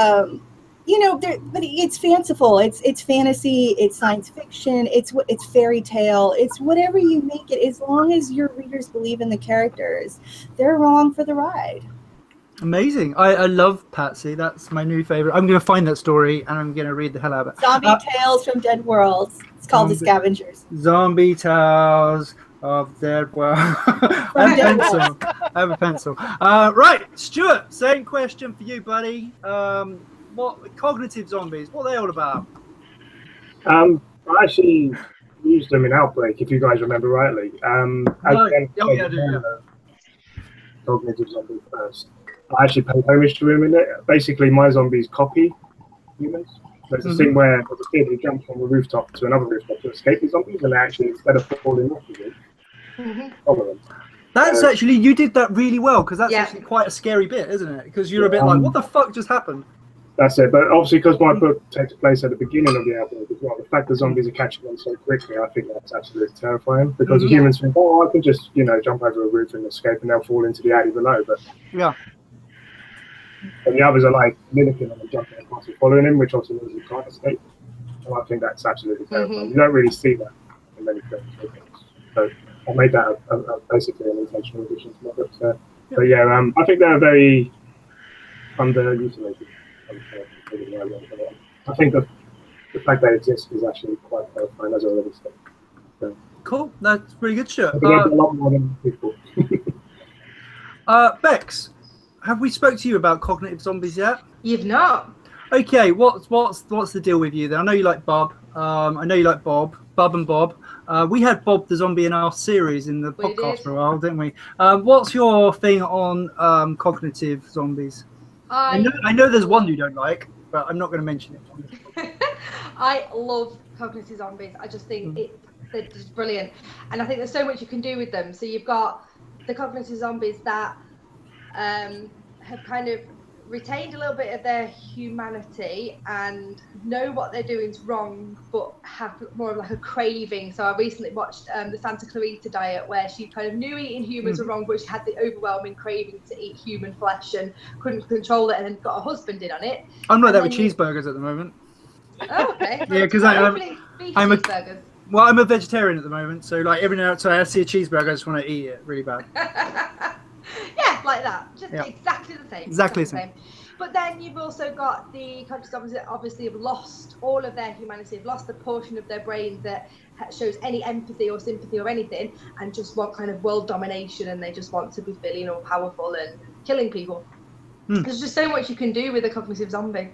you know, but it's fanciful. It's fantasy. It's science fiction. It's fairy tale. It's whatever you make it. As long as your readers believe in the characters, they're along for the ride. Amazing. I love Patsy. That's my new favorite. I'm going to find that story and I'm going to read the hell out of it. Zombie Tales from Dead Worlds. It's called The Scavengers. Zombie Tales of Dead Worlds. I have a pencil. Right, Stuart, same question for you, buddy. What cognitive zombies? What are they all about? I actually used them in Outbreak, if you guys remember rightly. Cognitive zombie first. I actually paid homage to him in it. Basically, my zombies copy humans. There's a scene where there's a kid who jumps from a rooftop to another rooftop to escape the zombies, and they actually, instead of falling off of it, follow them. That's actually, you did that really well, because that's actually quite a scary bit, isn't it? Because you're a bit like, what the fuck just happened? That's it. But obviously, because my book takes place at the beginning of the outbreak as well, the fact that zombies are catching them so quickly, I think that's absolutely terrifying. Because the humans think, oh, I can just, jump over a roof and escape, and they'll fall into the alley below. But and the others are like mimicking them and jumping across and following him, which also means you can't escape. And I think that's absolutely terrifying. You don't really see that in many films. So I made that basically an intentional addition to my book. So, but yeah, I think they're very underutilized. I think the fact they exist is actually quite terrifying, as I already said. So, cool, that's pretty good, Stuart. a lot more than people. Bex, have we spoke to you about cognitive zombies yet? You've not. Okay, what's the deal with you then? I know you like Bob. I know you like Bob and Bob. We had Bob the Zombie in our series in the podcast for a while, didn't we? What's your thing on cognitive zombies? I know there's one you don't like, but I'm not going to mention it. I love cognitive zombies. I just think they're just brilliant. And I think there's so much you can do with them. So you've got the cognitive zombies that have kind of retained a little bit of their humanity and know what they're doing is wrong, but have more of like a craving. So I recently watched the Santa Clarita Diet, where she kind of knew eating humans were wrong, but she had the overwhelming craving to eat human flesh and couldn't control it, and then got a husband in on it. I'm like that with cheeseburgers at the moment. Oh, okay. Yeah, because I'm a vegetarian at the moment, so like every now and then I see a cheeseburger, I just want to eat it really bad. Yeah, like that. Just exactly the same. Exactly the same. But then you've also got the cognitive zombies that obviously have lost all of their humanity, have lost the portion of their brain that shows any empathy or sympathy or anything, and just want kind of world domination, and they just want to be feeling all powerful and killing people. There's just so much you can do with a cognitive zombie.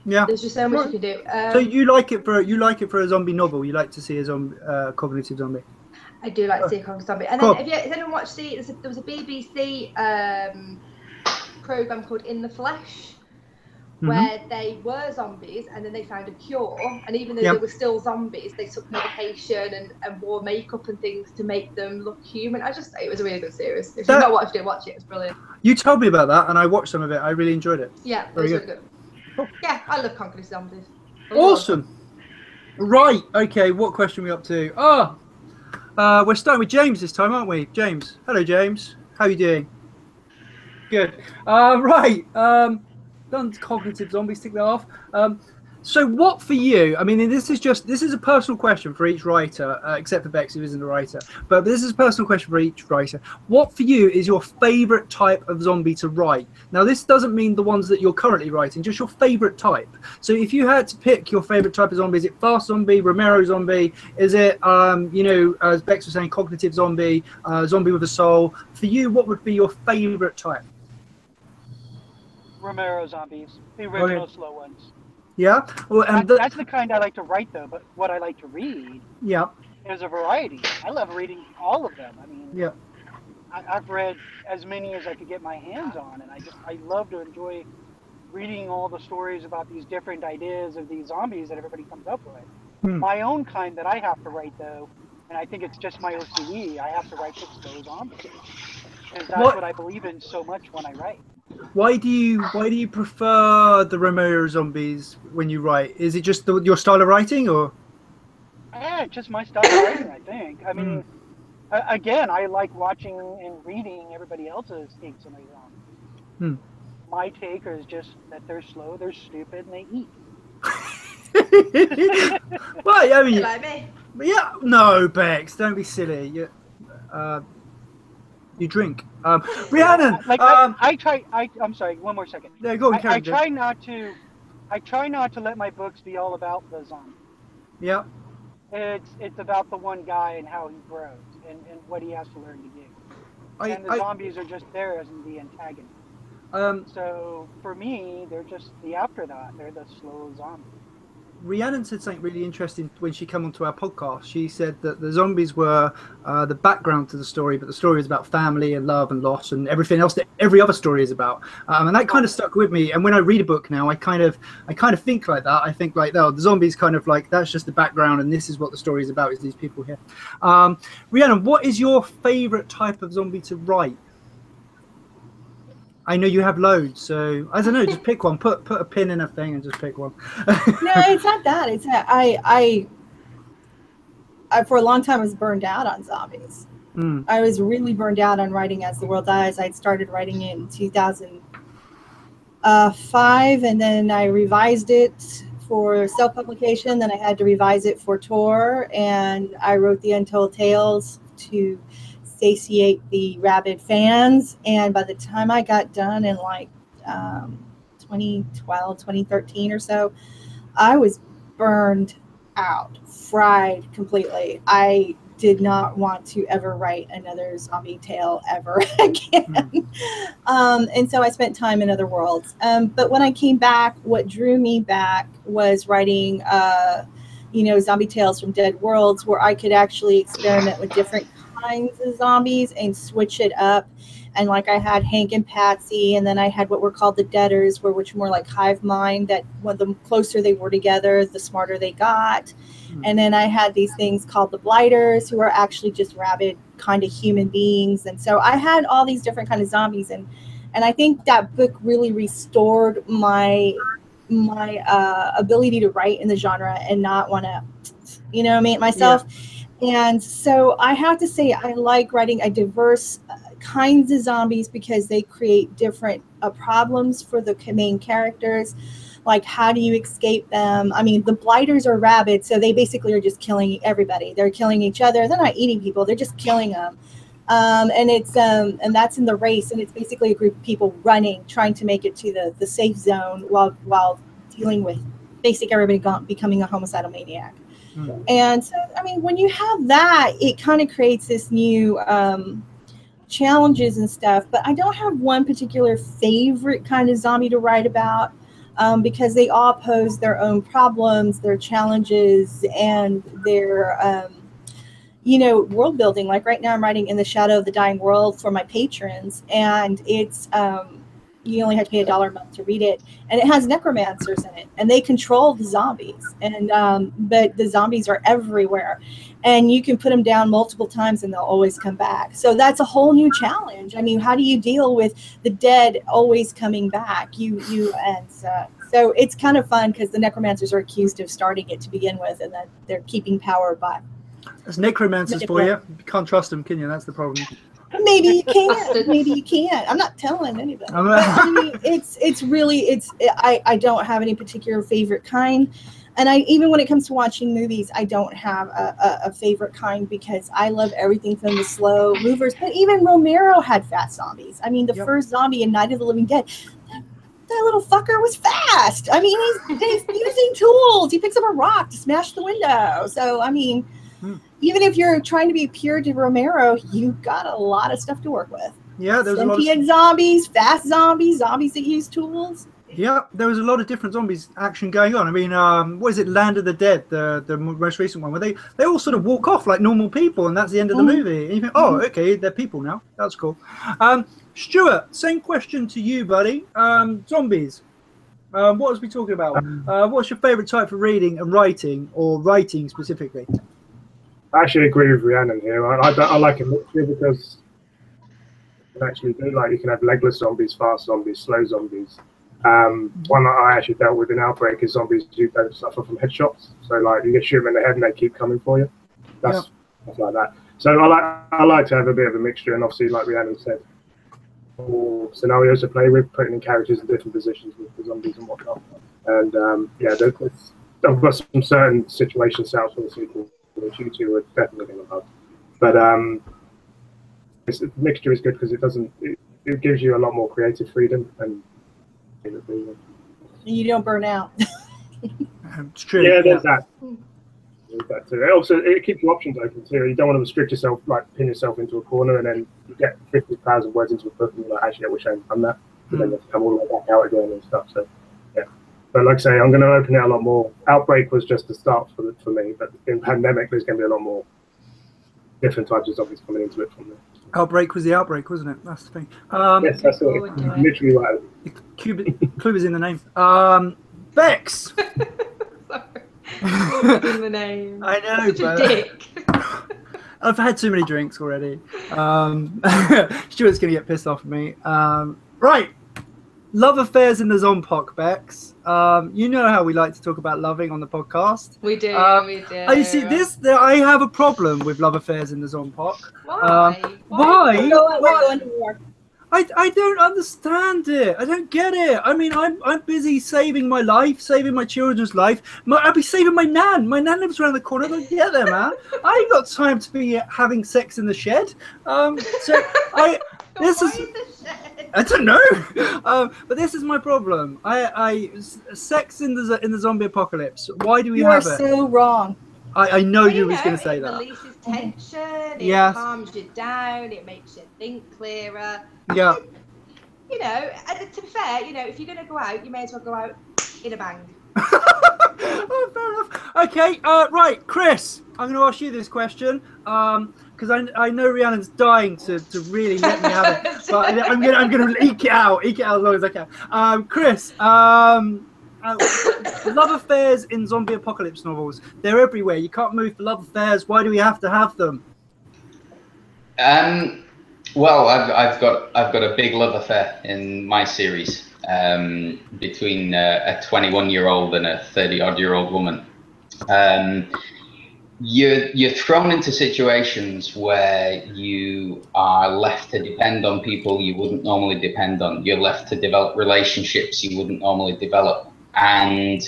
Yeah, there's just so much you can do. So you like it for a zombie novel? You like to see a cognitive zombie? I do like to see a cognitive zombie. And then, has anyone watched there was a BBC program called In the Flesh, where they were zombies and then they found a cure, and even though they were still zombies, they took medication and wore makeup and things to make them look human. I just think it was a really good series. If you've not watched it, watch it. It's brilliant. You told me about that and I watched some of it. I really enjoyed it. Yeah, it was really good. Cool. Yeah, I love cognitive zombies. Awesome. Right, okay, what question are we up to? We're starting with James this time, aren't we? James. Hello, James. How are you doing? Good. Right. Done cognitive zombies, tick that off. So what for you, I mean, this is a personal question for each writer, except for Bex, who isn't a writer, but this is a personal question for each writer. What for you is your favorite type of zombie to write? Now, this doesn't mean the ones that you're currently writing, just your favorite type. So if you had to pick your favorite type of zombie, is it fast zombie, Romero zombie? Is it, as Bex was saying, cognitive zombie, zombie with a soul? For you, what would be your favorite type? Romero zombies, the original slow ones. Yeah, well, and that's the kind I like to write, though. But what I like to read, is a variety. I love reading all of them. I mean, I've read as many as I could get my hands on, and I love to enjoy reading all the stories about these different ideas of these zombies that everybody comes up with. My own kind that I have to write, though, and I think it's just my OCD, I have to write the slow zombies, because that's what I believe in so much when I write. Why do you prefer the Romero zombies when you write? Is it just your style of writing, or? Yeah, just my style of writing, I think. I mean, again, I like watching and reading everybody else's takes on these zombies. My take is just that they're slow, they're stupid, and they eat. Well, I mean, like me. Yeah, no, Bex, don't be silly. You drink. Rhiannon. I'm sorry. One more second. Yeah, go on. I try not to let my books be all about the zombie. Yeah. It's about the one guy and how he grows and what he has to learn to do. And the zombies are just there as the antagonist. So for me, they're just the afterthought. They're the slow zombies. Rhiannon said something really interesting when she came onto our podcast. She said that the zombies were the background to the story, but the story is about family and love and loss and everything else that every other story is about. And that kind of stuck with me. And when I read a book now, I kind of think like that. I think like, oh, the zombies kind of like, that's just the background, and this is what the story is about, is these people here. Rhiannon, what is your favorite type of zombie to write? I know you have loads, so I don't know. Just pick one. Put a pin in a thing and just pick one. No, it's not that. It's that I for a long time was burned out on zombies. I was really burned out on writing As the World Dies. I'd started writing it in 2005, and then I revised it for self-publication. Then I had to revise it for tour, and I wrote the Untold Tales to satiate the rabid fans. And by the time I got done in like 2012, 2013 or so, I was burned out, fried completely. I did not want to ever write another zombie tale ever again. And so I spent time in other worlds. But when I came back, what drew me back was writing Zombie Tales from Dead Worlds, where I could actually experiment with different kinds of zombies and switch it up. And like I had Hank and Patsy, and then I had what were called the Deaders, which were more like hive mind, that when the closer they were together, the smarter they got. And then I had these things called the Blighters, who are actually just rabid kind of human beings. And so I had all these different kind of zombies. And I think that book really restored my ability to write in the genre and not want to, make myself. Yeah. And so I have to say I like writing a diverse kinds of zombies because they create different problems for the main characters. Like, how do you escape them? I mean, the Blighters are rabid, so they basically are just killing everybody. They're killing each other. They're not eating people. They're just killing them. And it's and that's in the race, and it's basically a group of people running, trying to make it to the safe zone while dealing with basically everybody becoming a homicidal maniac. Mm-hmm. And so, I mean, when you have that, it kind of creates this new challenges and stuff. But I don't have one particular favorite kind of zombie to write about. Because they all pose their own problems, their challenges, and their, world building. Like right now I'm writing In the Shadow of the Dying World for my patrons, and it's, you only have to pay $1 a month to read it, and it has necromancers in it, and they control the zombies, and but the zombies are everywhere, and you can put them down multiple times and they'll always come back. So that's a whole new challenge. I mean, how do you deal with the dead always coming back? So it's kind of fun because the necromancers are accused of starting it to begin with, and that they're keeping power by. There's necromancers for you. You can't trust them, can you? That's the problem. Maybe you can. Maybe you can't. I'm not telling anybody. But, I mean, I don't have any particular favorite kind. And even when it comes to watching movies, I don't have a favorite kind because I love everything from the slow movers. But even Romero had fast zombies. I mean, the first zombie in Night of the Living Dead, that little fucker was fast. I mean, he's using tools. He picks up a rock to smash the window. So, I mean, even if you're trying to be pure to Romero, you've got a lot of stuff to work with. Yeah, there's a lot of zombies, fast zombies, zombies that use tools. Yeah, there was a lot of different zombies action going on. I mean, what is it, Land of the Dead, the most recent one, where they all sort of walk off like normal people, and that's the end of the movie. And you think, oh, okay, they're people now. That's cool. Stuart, same question to you, buddy. Zombies. What was we talking about? What's your favourite type of reading and writing, or writing specifically? I actually agree with Rhiannon here. I like a mixture because you can actually do, like, you can have legless zombies, fast zombies, slow zombies. One that I actually dealt with in Outbreak is zombies who don't suffer from headshots. So, like, you get shoot them in the head and they keep coming for you. That's stuff like that. So I like to have a bit of a mixture, and obviously, like Rhiannon said, more scenarios to play with, putting in characters in different positions with the zombies and whatnot. And I've got some certain situation styles for the sequel, which you two are definitely going to love. But the mixture is good because it gives you a lot more creative freedom and you don't burn out. It's true. Yeah, there's that. There's that too. Also, it keeps your options open too. You don't want to restrict yourself, like pin yourself into a corner, and then you get 50,000 words into a book, and you're like, actually, I wish I hadn't done that. And then you have to come all the way back out again and stuff. So, yeah. But like I say, I'm going to open it a lot more. Outbreak was just the start for me, but in Pandemic, there's going to be a lot more different types of zombies coming into it from there. Outbreak was the outbreak, wasn't it? That's the thing. Yes, that's literally right. Clue is in the name. Bex. Sorry. In the name. I know. Such a dick. I've had too many drinks already. Stuart's going to get pissed off at me. Right. Love affairs in the Zompoc, Bex. You know how we like to talk about loving on the podcast. We do, we do. You see, I have a problem with love affairs in the Zompoc. Why? Why? I don't understand it. I don't get it. I mean, I'm busy saving my life, saving my children's life. I'll be saving my nan. My nan lives around the corner. Don't get there, man. I ain't got time to be having sex in the shed. I don't know, but this is my problem. Sex in the zombie apocalypse. Why do we have it? You are so wrong. I know you was going to say that. It releases tension. It calms you down. It makes you think clearer. Yeah. You know, to be fair, if you're going to go out, you may as well go out in a bang. Oh, fair enough. Okay, right, Chris, I'm going to ask you this question because I know Rhiannon's dying to really let me have it, but I'm going to eke it out as long as I can. Chris, love affairs in zombie apocalypse novels, they're everywhere. You can't move for love affairs. Why do we have to have them? Well, I've got a big love affair in my series between a 21-year-old and a 30-odd-year-old woman. You're thrown into situations where you are left to depend on people you wouldn't normally depend on. You're left to develop relationships you wouldn't normally develop, and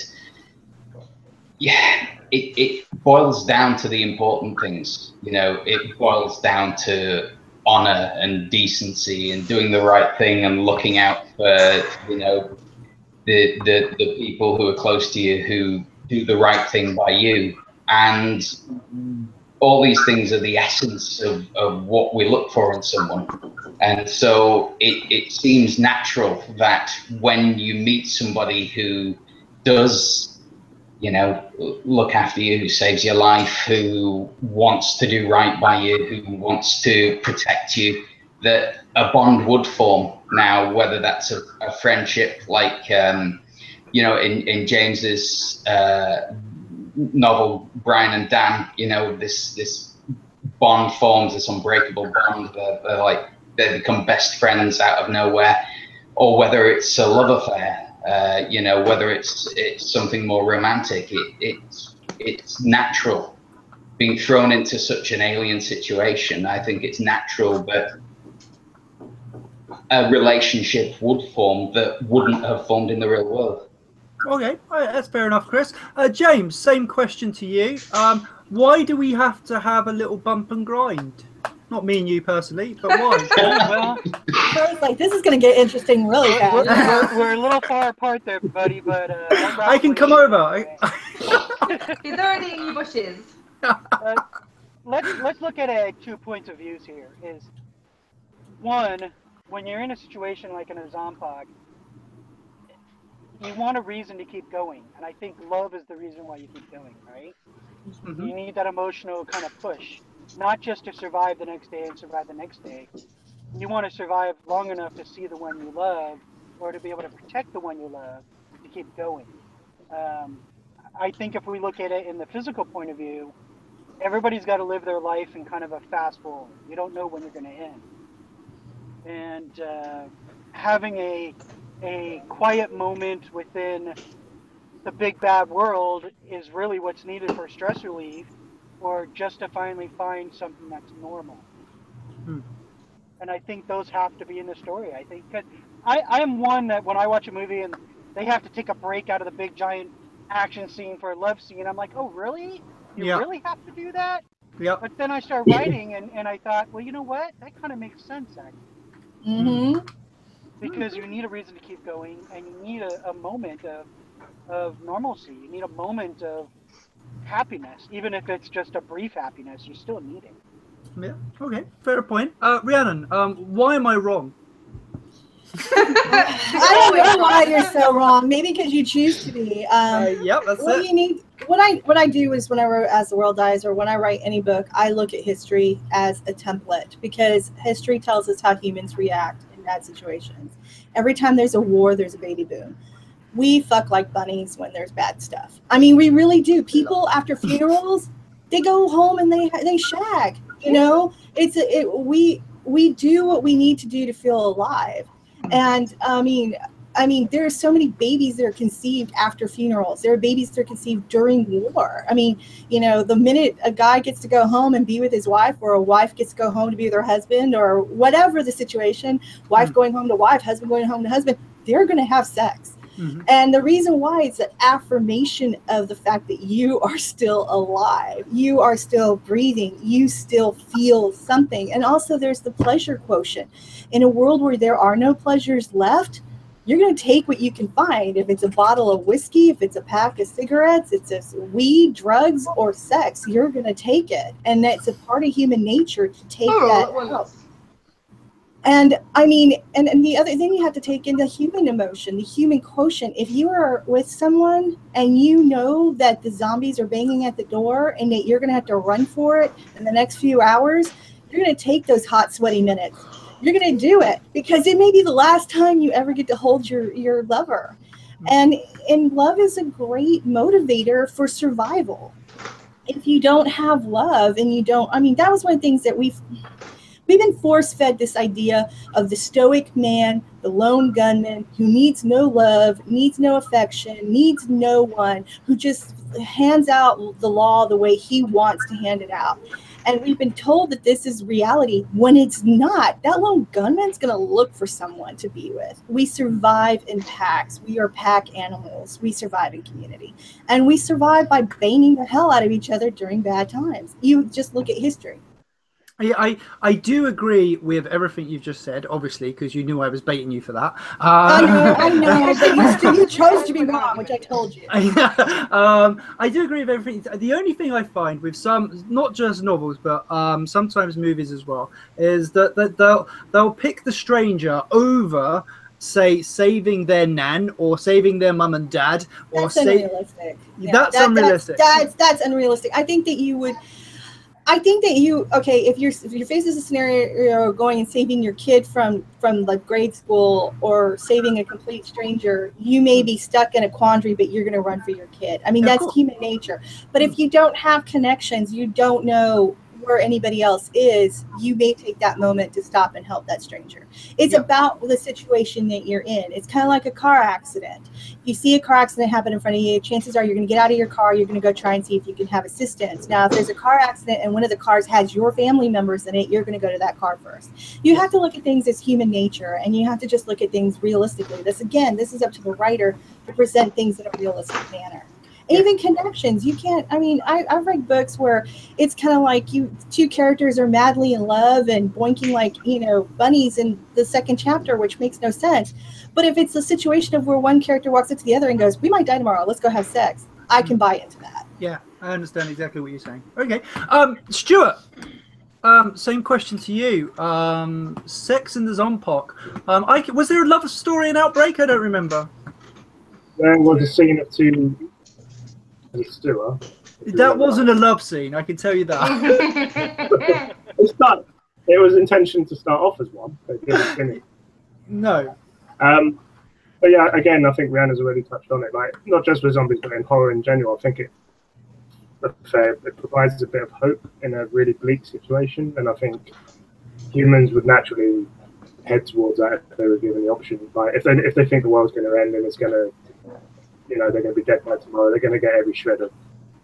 yeah, it boils down to the important things. You know, it boils down to honor and decency and doing the right thing and looking out for, you know, the people who are close to you who do the right thing by you. And all these things are the essence of what we look for in someone. And so it seems natural that when you meet somebody who does, you know, look after you, who saves your life, who wants to do right by you, who wants to protect you, that a bond would form. Now, whether that's a friendship like, you know, in James's novel, Brian and Dan, you know, this bond forms, this unbreakable bond. They become best friends out of nowhere, or whether it's a love affair. You know, whether it's something more romantic, it's natural. Being thrown into such an alien situation, I think it's natural that a relationship would form that wouldn't have formed in the real world. Okay, that's fair enough, Chris. James, same question to you. Why do we have to have a little bump and grind? Not me and you personally, but why? Well, I was like, this is going to get interesting really fast. we're a little far apart there, buddy, but I can come over. He's already in your bushes. Let's look at 2 points of views here. Is one, when you're in a situation like in a Zompoc, you want a reason to keep going, and I think love is the reason why you keep going, right? Mm-hmm. You need that emotional kind of push. Not just to survive the next day and survive the next day. You want to survive long enough to see the one you love, or to be able to protect the one you love, to keep going. I think if we look at it in the physical point of view, everybody's got to live their life in kind of a fast forward. You don't know when you're going to end. And having a quiet moment within the big bad world is really what's needed for stress relief, or just to finally find something that's normal. And I think those have to be in the story. I think, because I am one that when I watch a movie and they have to take a break out of the big giant action scene for a love scene, I'm like, oh really? You really have to do that? Yeah. But then I start writing and I thought, well, you know what? That kind of makes sense, actually. Mm-hmm. Because you need a reason to keep going, and you need a moment of normalcy. You need a moment of happiness, even if it's just a brief happiness. You still need it. Yeah. Okay. Fair point. Rhiannon, why am I wrong? I don't know why you're so wrong. Maybe because you choose to be. Yep, that's it. You need. What I do is whenever As the World Dies, or when I write any book, I look at history as a template, because history tells us how humans react in bad situations. Every time there's a war, there's a baby boom. We fuck like bunnies when there's bad stuff. I mean, we really do. People after funerals, they go home and they shag. You know, we do what we need to do to feel alive. And I mean, there are so many babies that are conceived after funerals. There are babies that are conceived during war. I mean, you know, the minute a guy gets to go home and be with his wife, or a wife gets to go home to be with her husband, or whatever the situation, wife going home to wife, husband going home to husband, they're going to have sex. Mm-hmm. And the reason why is an affirmation of the fact that you are still alive, you are still breathing, you still feel something. And also there's the pleasure quotient. In a world where there are no pleasures left, you're going to take what you can find. If it's a bottle of whiskey, if it's a pack of cigarettes, it's a weed, drugs, or sex, you're going to take it. And it's a part of human nature to take that out. And I mean, and the other thing you have to take in the human emotion, the human quotient. If you are with someone and you know that the zombies are banging at the door and that you're going to have to run for it in the next few hours, you're going to take those hot, sweaty minutes. You're going to do it because it may be the last time you ever get to hold your lover. And love is a great motivator for survival. If you don't have love and you don't, I mean, that was one of the things that we've been force-fed, this idea of the stoic man, the lone gunman who needs no love, needs no affection, needs no one, who just hands out the law the way he wants to hand it out. And we've been told that this is reality when it's not. That lone gunman's going to look for someone to be with. We survive in packs. We are pack animals. We survive in community. And we survive by banging the hell out of each other during bad times. You just look at history. Yeah, I do agree with everything you've just said, obviously, because you knew I was baiting you for that. I know, but you chose to be wrong, which I told you. I do agree with everything. The only thing I find with some, not just novels, but sometimes movies as well, is that they'll pick the stranger over, say, saving their nan or saving their mum and dad. That's unrealistic. That's unrealistic. That's unrealistic. I think that okay, if you're faced with a scenario going and saving your kid from like grade school or saving a complete stranger, you may be stuck in a quandary, but you're going to run for your kid. I mean, that's human nature. But if you don't have connections, you don't know where anybody else is, you may take that moment to stop and help that stranger. It's about the situation that you're in. It's kind of like a car accident. If you see a car accident happen in front of you, chances are you're going to get out of your car, you're going to go try and see if you can have assistance. Now, if there's a car accident and one of the cars has your family members in it, you're going to go to that car first. You have to look at things as human nature, and you have to just look at things realistically. This is up to the writer to present things in a realistic manner. Even connections, you can't, I mean, I've read books where it's kind of like two characters are madly in love and boinking like, bunnies in the second chapter, which makes no sense. But if it's a situation of where one character walks up to the other and goes, we might die tomorrow, let's go have sex, I can buy into that. Yeah, I understand exactly what you're saying. Okay. Stuart, same question to you. Sex in the Zompoc. Was there a love story in Outbreak? I don't remember. There was a scene of two... Stuart. That wasn't a love scene, I can tell you that. It was intentioned to start off as one, but it didn't finish. No. But yeah, again, I think Rhiannon's already touched on it. Like, not just with zombies, but in horror in general. I think it provides a bit of hope in a really bleak situation, and I think humans would naturally head towards that if they were given the option. Like, if they think the world's going to end and it's going to, they're going to be dead by tomorrow, they're going to get every shred of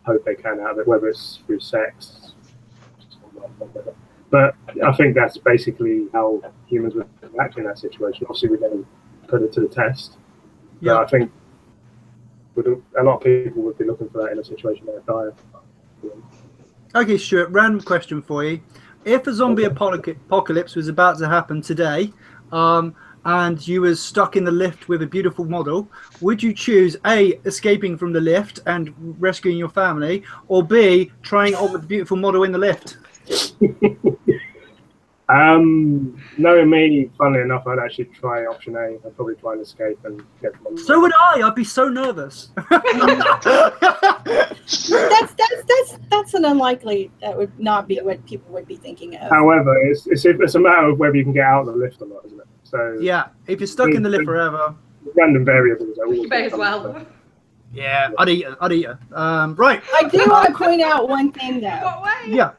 hope they can out of it, whether it's through sex. But I think that's basically how humans would act in that situation. Obviously, we never put it to the test. Yeah. But I think a lot of people would be looking for that in a situation like dire. Okay, Stuart, random question for you. If a zombie apocalypse was about to happen today, and you were stuck in the lift with a beautiful model, would you choose A, escaping from the lift and rescuing your family, or B, trying on with the beautiful model in the lift? Knowing me, funnily enough, I'd actually try option A. I'd probably try and escape and get the model. So would I. I'd be so nervous. That's an unlikely. That would not be what people would be thinking of. However, it's a matter of whether you can get out of the lift or not, isn't it? So yeah, if you're stuck in the lift forever, random variables. You may as well. Yeah, I'd eat it. Right. I do want to point out one thing, though. What way? Yeah.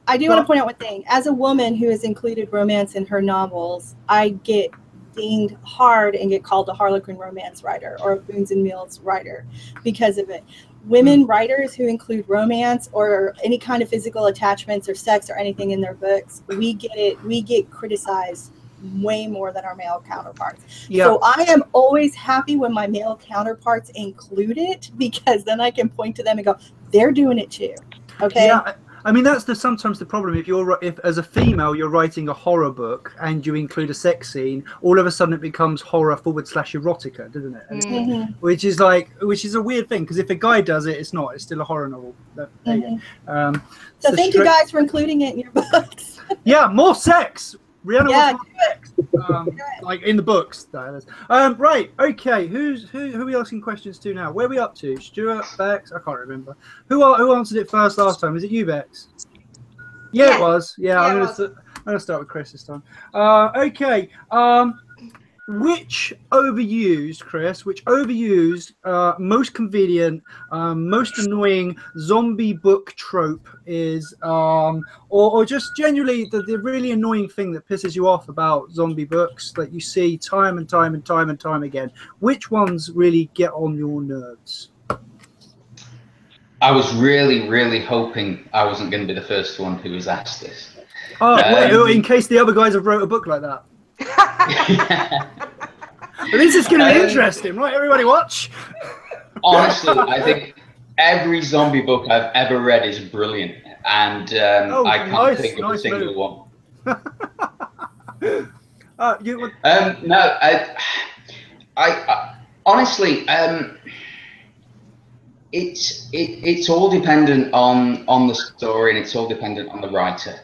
I do want to point out one thing. As a woman who has included romance in her novels, I get dinged hard and get called a Harlequin romance writer or a Boons and Mills writer because of it. Women writers who include romance or any kind of physical attachments or sex or anything in their books, we get criticized way more than our male counterparts. Yeah. So I am always happy when my male counterparts include it, because then I can point to them and go, they're doing it too. Okay. Yeah. I mean, that's sometimes the problem. If as a female you're writing a horror book and you include a sex scene, all of a sudden it becomes horror / erotica, doesn't it? Mm-hmm. Which is a weird thing, because if a guy does it, it's not. It's still a horror novel. So thank you guys for including it in your books. Yeah, more sex. Rhiannon Yeah, wants next. Like in the books, that is. Right, okay. Who are we asking questions to now? Where are we up to? Stuart, Bex? I can't remember. Who answered it first last time? Was it you, Bex? Yeah, it was. Yeah, I'm gonna start with Chris this time. Okay. Which overused, most convenient, most annoying zombie book trope is, or just generally the really annoying thing that pisses you off about zombie books that you see time and time again? Which ones really get on your nerves? I was really, really hoping I wasn't going to be the first one who was asked this. Oh, wait, in case the other guys have wrote a book like that. But this is going to be interesting, right? Everybody watch. Honestly, I think every zombie book I've ever read is brilliant, and I can't think of a single one. No, I honestly, it's all dependent on the story, and it's all dependent on the writer.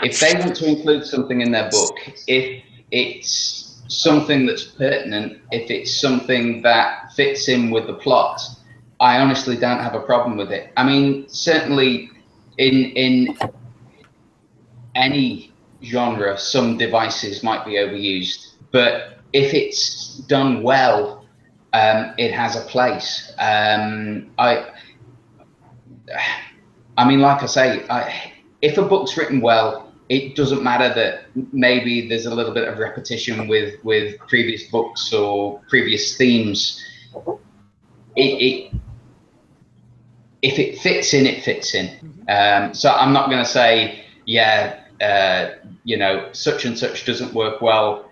If they want to include something in their book, if it's something that's pertinent, if it's something that fits in with the plot, I honestly don't have a problem with it. I mean, certainly in any genre, some devices might be overused, but if it's done well, it has a place. I mean, like I say, if a book's written well, it doesn't matter that maybe there's a little bit of repetition with previous books or previous themes. If it fits in, it fits in. So I'm not going to say, such and such doesn't work well,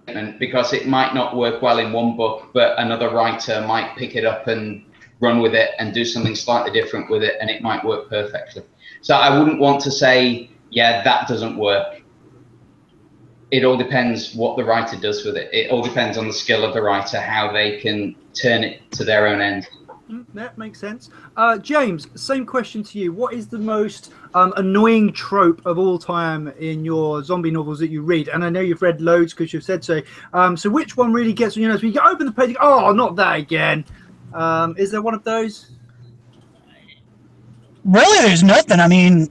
and because it might not work well in one book, but another writer might pick it up and run with it and do something slightly different with it, and it might work perfectly. So I wouldn't want to say, yeah, that doesn't work. It all depends what the writer does with it. It all depends on the skill of the writer, how they can turn it to their own end. That makes sense. James, same question to you. What is the most annoying trope of all time in your zombie novels that you read? And I know you've read loads because you've said so. So which one really gets on your nerves? When you open the page, you go, oh, not that again. Is there one of those? Really, there's nothing. I mean,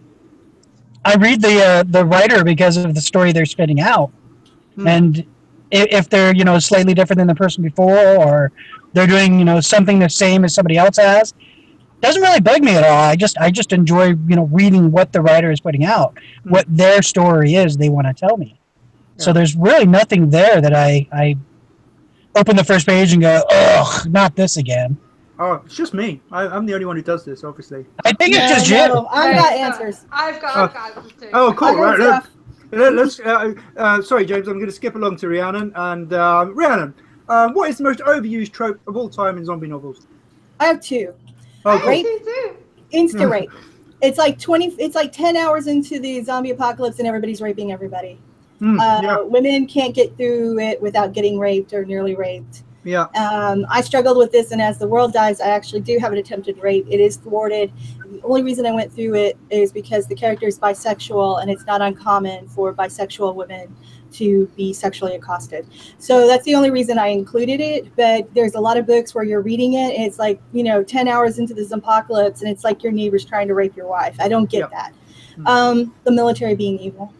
I read the writer because of the story they're spitting out, and if they're slightly different than the person before, or they're doing something the same as somebody else has, doesn't really bug me at all. I just enjoy reading what the writer is putting out, what their story is they want to tell me. Yeah. So there's really nothing there that I open the first page and go, ugh, not this again. Oh, it's just me. I'm the only one who does this, obviously. I think it's just you. I've got answers. I've got answers too. Oh, cool. Right. Let's. Sorry, James. I'm going to skip along to Rhiannon. And Rhiannon, what is the most overused trope of all time in zombie novels? I have two. Oh, cool. Rape. Insta rape. It's like 10 hours into the zombie apocalypse, and everybody's raping everybody. Women can't get through it without getting raped or nearly raped. Yeah. I struggled with this, and as the world dies, I actually do have an attempted rape. It is thwarted. The only reason I went through it is because the character is bisexual, and it's not uncommon for bisexual women to be sexually accosted. So that's the only reason I included it. But there's a lot of books where you're reading it, and it's like 10 hours into this apocalypse, and it's like your neighbor's trying to rape your wife. I don't get that. The military being evil.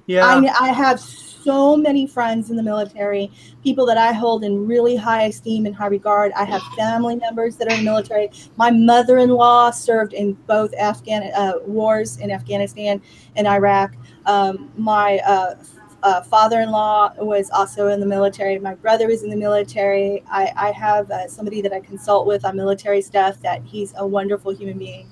Yeah. I have so many friends in the military, people that I hold in really high esteem and high regard. I have family members that are in the military. My mother-in-law served in both wars in Afghanistan and Iraq. My father-in-law was also in the military. My brother is in the military. I have somebody that I consult with on military stuff that he's a wonderful human being.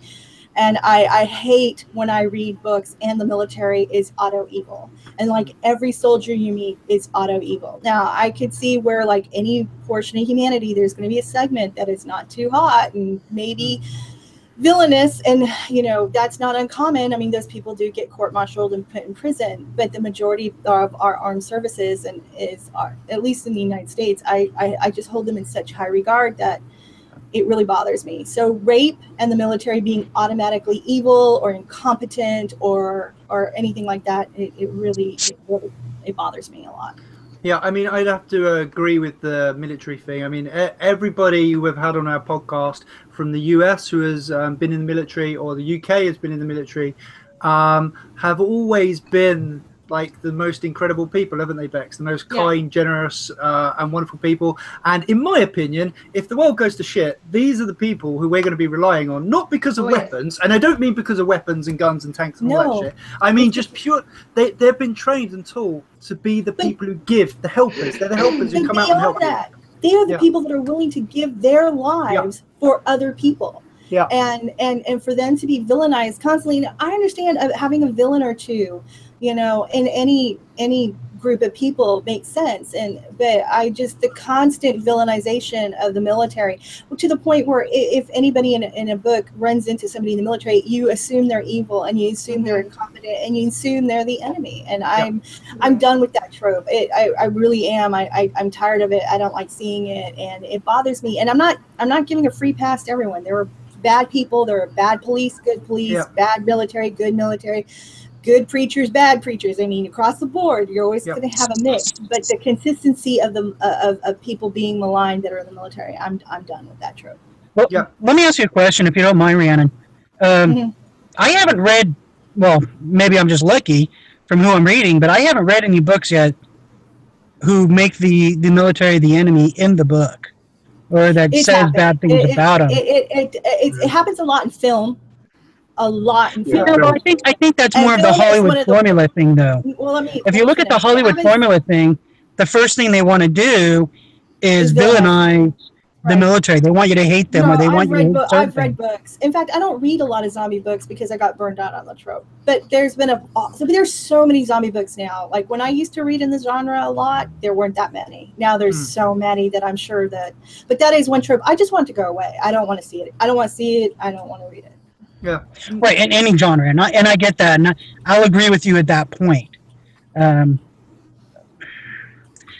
And I hate when I read books and the military is auto evil. And like every soldier you meet is auto evil. Now, I could see where like any portion of humanity, there's going to be a segment that is not too hot and maybe villainous. And, that's not uncommon. I mean, those people do get court-martialed and put in prison. But the majority of our armed services at least in the United States, I just hold them in such high regard that it really bothers me. So rape and the military being automatically evil or incompetent or anything like that, it really bothers me a lot. Yeah, I mean, I'd have to agree with the military thing. I mean, everybody we've had on our podcast from the US who has been in the military, or the UK has been in the military, have always been like the most incredible people, haven't they, Bex? The most kind, generous, and wonderful people. And in my opinion, if the world goes to shit, these are the people who we're going to be relying on, not because of weapons, and I don't mean because of weapons and guns and tanks and all that shit. I mean just pure, they've been trained and taught to be the people who give, the helpers. They're the helpers who come out and help you. They are the people that are willing to give their lives for other people. Yeah. And for them to be villainized constantly. I understand having a villain or two, you know, in any group of people makes sense. But the constant villainization of the military, to the point where if anybody in a book runs into somebody in the military, you assume they're evil and you assume they're incompetent and you assume they're the enemy. And I'm done with that trope. I really am. I'm tired of it. I don't like seeing it, and it bothers me. And I'm not giving a free pass to everyone. There are bad people, there are bad police, good police, bad military, good military, good preachers, bad preachers. I mean, across the board, you're always going to have a mix. But the consistency of of people being maligned that are in the military, I'm done with that trope. Well, let me ask you a question, if you don't mind, Rhiannon. I haven't read, well, maybe I'm just lucky from who I'm reading, but I haven't read any books yet who make the military the enemy in the book, or that says bad things about them. It happens a lot in film. I think that's more of the Hollywood formula thing, though. Well, if you look at the Hollywood formula thing, the first thing they want to do is villainize the military. They want you to hate them, or they want you to hate something. I've read books. In fact, I don't read a lot of zombie books because I got burned out on the trope. But there's so many zombie books now. Like when I used to read in the genre a lot, there weren't that many. Now there's so many that I'm sure that. But that is one trope. I just want it to go away. I don't want to see it. I don't want to see it. I don't want to read it. Yeah. Right, in any genre, and I get that, and I'll agree with you at that point. I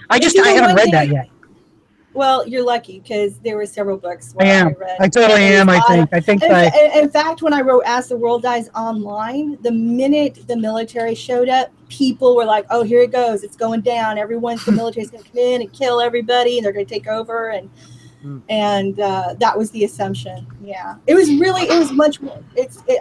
haven't read that yet. Well, you're lucky because there were several books. I am. I totally am. I think. In fact, when I wrote "As the World Dies" online, the minute the military showed up, people were like, "Oh, here it goes! It's going down. The military's going to come in and kill everybody, and they're going to take over." And that was the assumption. Yeah, it was much more.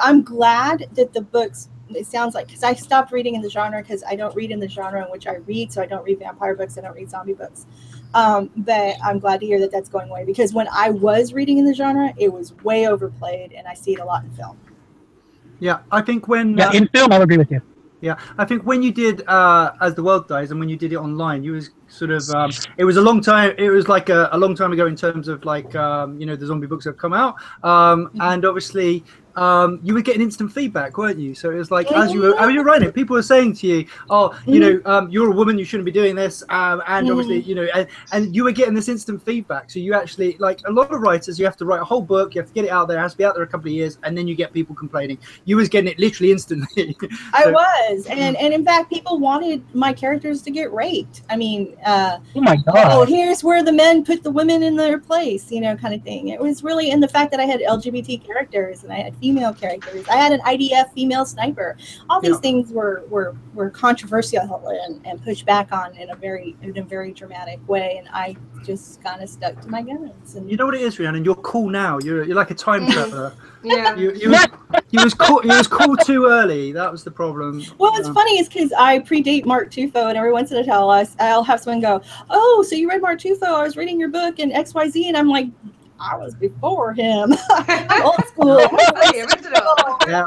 I'm glad that the books. It sounds like, because I stopped reading in the genre because I don't read in the genre in which I read. So I don't read vampire books. I don't read zombie books. But I'm glad to hear that that's going away, because when I was reading in the genre, it was way overplayed, and I see it a lot in film. Yeah, I think when in film, I'll agree with you. Yeah, I think when you did As the World Dies, and when you did it online, you was sort of it was a long time. It was like a long time ago in terms of like the zombie books have come out, and obviously. You were getting instant feedback, weren't you? So it was like as you were writing it, people were saying to you, "Oh, you're a woman, you shouldn't be doing this," and obviously, and you were getting this instant feedback. So you actually, like a lot of writers, you have to write a whole book, you have to get it out there, it has to be out there a couple of years, and then you get people complaining. You was getting it literally instantly. I was, and in fact, people wanted my characters to get raped. I mean, oh my God! Oh, here's where the men put the women in their place, kind of thing. It was really, and the fact that I had LGBT characters and I had female characters. I had an IDF female sniper. All these things were controversial and pushed back on in a very dramatic way, and I just kind of stuck to my guns. And you know what it is, Rhiannon? You're cool now. You're like a time traveler. Yeah. You was cool too early. That was the problem. Well, what's funny is because I predate Mark Tufo, and every once in a while I'll have someone go, "Oh, so you read Mark Tufo? I was reading your book and XYZ," and I'm like, I was before him. I'm old school. Yeah,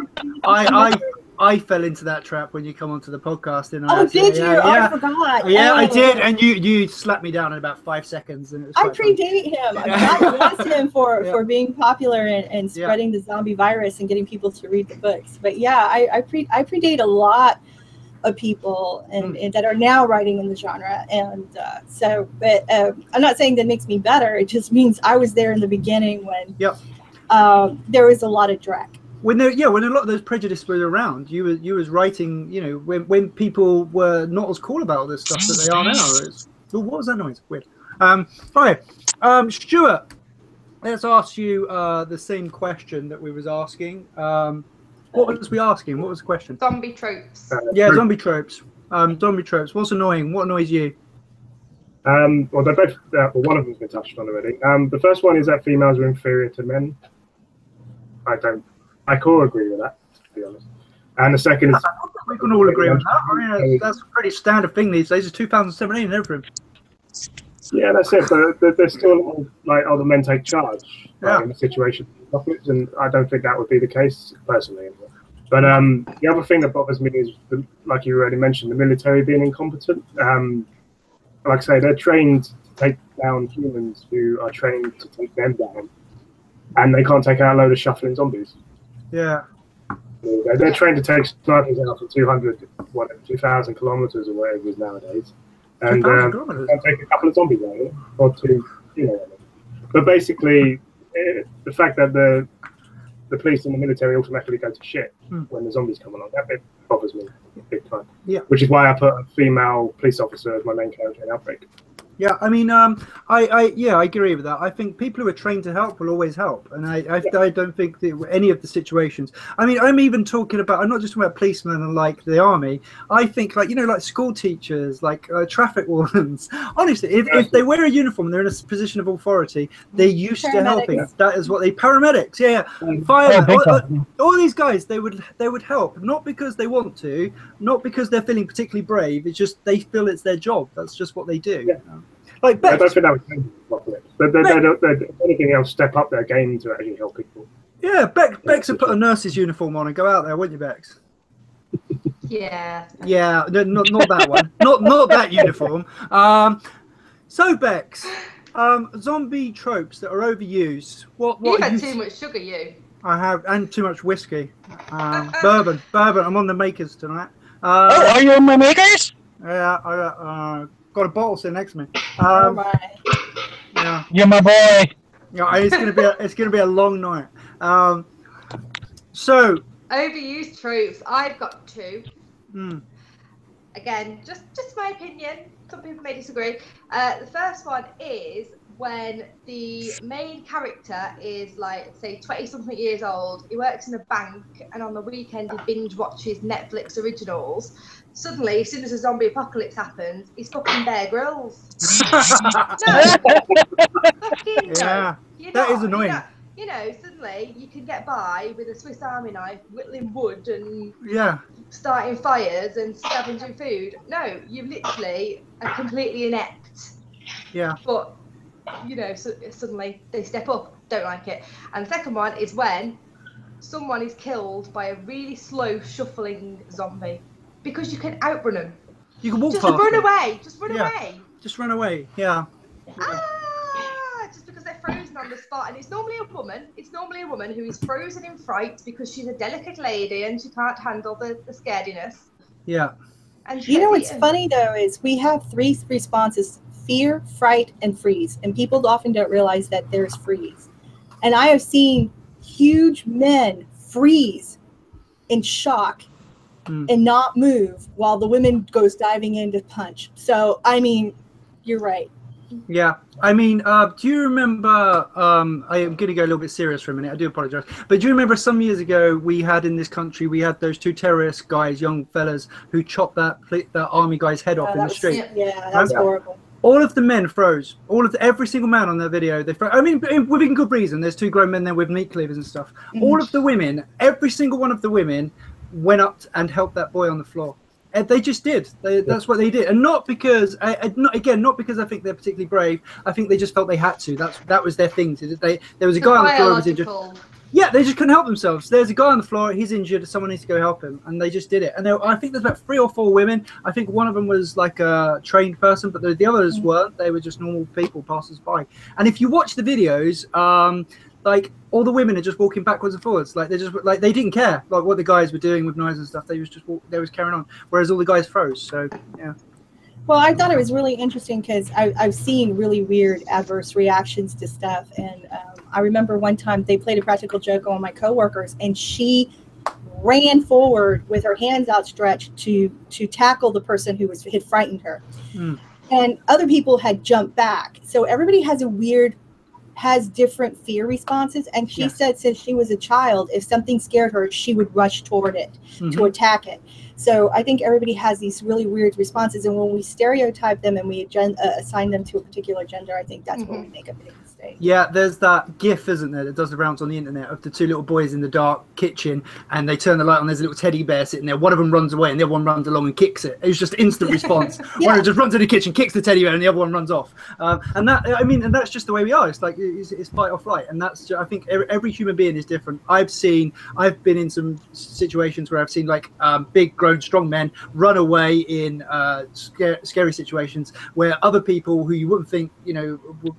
I fell into that trap when you come onto the podcast, didn't I? Oh, did you? Yeah. Oh, I forgot. Yeah, I did, and you slapped me down in about 5 seconds. And it was I predate him. I bless him for being popular and spreading the zombie virus and getting people to read the books. But yeah, I predate a lot of people and that are now writing in the genre, and but I'm not saying that makes me better. It just means I was there in the beginning when there was a lot of dreck. When a lot of those prejudices were around, you was writing, when people were not as cool about all this stuff that they are now. What was that noise? Weird. Hi, Stuart. let's ask you the same question that we was asking. What was we asking? What was the question? Zombie tropes. Yeah, zombie tropes. Zombie tropes. What's annoying? What annoys you? Well, they're both. Well, one of them's been touched on already. The first one is that females are inferior to men. I can't agree with that, to be honest. And the second is. We can all agree with that. I mean, that's a pretty standard thing these days. It's 2017 and everything. Yeah, that's it. But there's still like, the men take charge in the situation, and I don't think that would be the case personally. Anyway. But the other thing that bothers me is, like you already mentioned, the military being incompetent. Like I say, they're trained to take down humans who are trained to take them down, and they can't take out a load of shuffling zombies. Yeah. They're trained to take snipers out for 2,000 kilometers or whatever it is nowadays, and can take a couple of zombies out, or two, you know. But basically, the fact that the police and the military automatically go to shit when the zombies come along, that bit bothers me big time. Yeah. Which is why I put a female police officer as my main character in Outbreak. Yeah, I mean, I agree with that. I think people who are trained to help will always help, and I don't think that any of the situations. I mean, I'm even talking about. I'm not just talking about policemen and like the army. I think like like school teachers, like traffic wardens. Honestly, if they wear a uniform and they're in a position of authority, they're used to helping. That is what paramedics. Yeah, firemen. All these guys, they would help, not because they want to, not because they're feeling particularly brave. It's just they feel it's their job. That's just what they do. Yeah. Like Bex, I don't think that would change properly. But if anything else, step up their game to actually help people. Yeah, Bex would put a nurse's uniform on and go out there, wouldn't you, Bex? Yeah. Yeah, not that one. not that uniform. So Bex, zombie tropes that are overused. What You've had too much sugar, you. I have, and too much whiskey. Bourbon. I'm on the makers tonight. Are you on my makers? Yeah, I got a bottle sitting next to me. Oh my! Yeah, you're my boy. Yeah, it's gonna be a long night. So overused tropes. I've got two. Mm. Again, just my opinion. Some people may disagree. The first one is when the main character is like, say, 20-something years old. He works in a bank, and on the weekend he binge watches Netflix originals. Suddenly, as soon as a zombie apocalypse happens, he's fucking Bear Grylls. Yeah, that is annoying. Suddenly you can get by with a Swiss Army knife, whittling wood and starting fires and scavenging food. No, you literally are completely inept. Yeah. But, suddenly they step up. Don't like it. And the second one is when someone is killed by a really slow, shuffling zombie. Because you can outrun them. You can walk Just past run them. away. Just run away. Just run away. Yeah. Just because they're frozen on the spot. And it's normally a woman. It's normally a woman who is frozen in fright because she's a delicate lady and she can't handle the scarediness. Yeah. And what's funny though is we have three responses: fear, fright, and freeze. And people often don't realize that there's freeze. And I have seen huge men freeze in shock and not move while the woman goes diving in to punch. So, I mean, you're right. Yeah. I mean, do you remember, I am going to go a little bit serious for a minute. I do apologize. But do you remember some years ago we had in this country, we had those two terrorist guys, young fellas, who chopped that army guy's head off in the street? Yeah, that was horrible. All of the men froze. Every single man on that video, they froze. I mean, within good reason. There's two grown men there with meat cleavers and stuff. All of the women, every single one of the women went up and helped that boy on the floor. And they just did. That's what they did, and not because not because I think they're particularly brave. I think they just felt they had to. That was their thing. There was a guy on the floor who was injured. Yeah, they just couldn't help themselves. There's a guy on the floor. He's injured. Someone needs to go help him, and they just did it. And I think there's about 3 or 4 women. I think one of them was like a trained person, but the others weren't. They were just normal people, passers-by. And if you watch the videos, like all the women are just walking backwards and forwards, like they didn't care like what the guys were doing with knives and stuff. They was carrying on, whereas all the guys froze. So yeah. Well, I thought it was really interesting because I've seen really weird adverse reactions to stuff, and I remember one time they played a practical joke on my coworkers, and she ran forward with her hands outstretched to tackle the person who had frightened her, and other people had jumped back. So everybody has a weird has different fear responses. And she said since she was a child, if something scared her, she would rush toward it to attack it. So I think everybody has these really weird responses. And when we stereotype them and we assign them to a particular gender, I think that's where we make a big mistake. Yeah, there's that GIF, isn't there, that does the rounds on the internet of the two little boys in the dark kitchen, and they turn the light on, there's a little teddy bear sitting there. One of them runs away and the other one runs along and kicks it. It's just instant response. One just runs in the kitchen, kicks the teddy bear, and the other one runs off. And that's just the way we are. It's like it's fight or flight, and that's I think every human being is different. I've been in some situations where I've seen like big, grown, strong men run away in scary situations where other people who you wouldn't think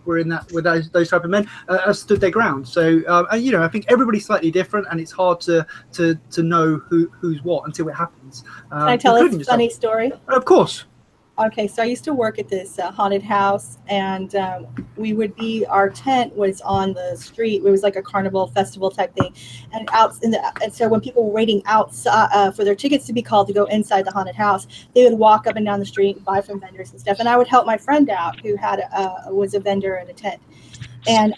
were in that with those type of men stood their ground. So I think everybody's slightly different, and it's hard to know who's what until it happens. Can I tell a funny story? Of course. Okay, so I used to work at this haunted house, and our tent was on the street. It was like a carnival festival type thing, and so when people were waiting outside for their tickets to be called to go inside the haunted house, they would walk up and down the street and buy from vendors and stuff. And I would help my friend out who was a vendor in a tent. And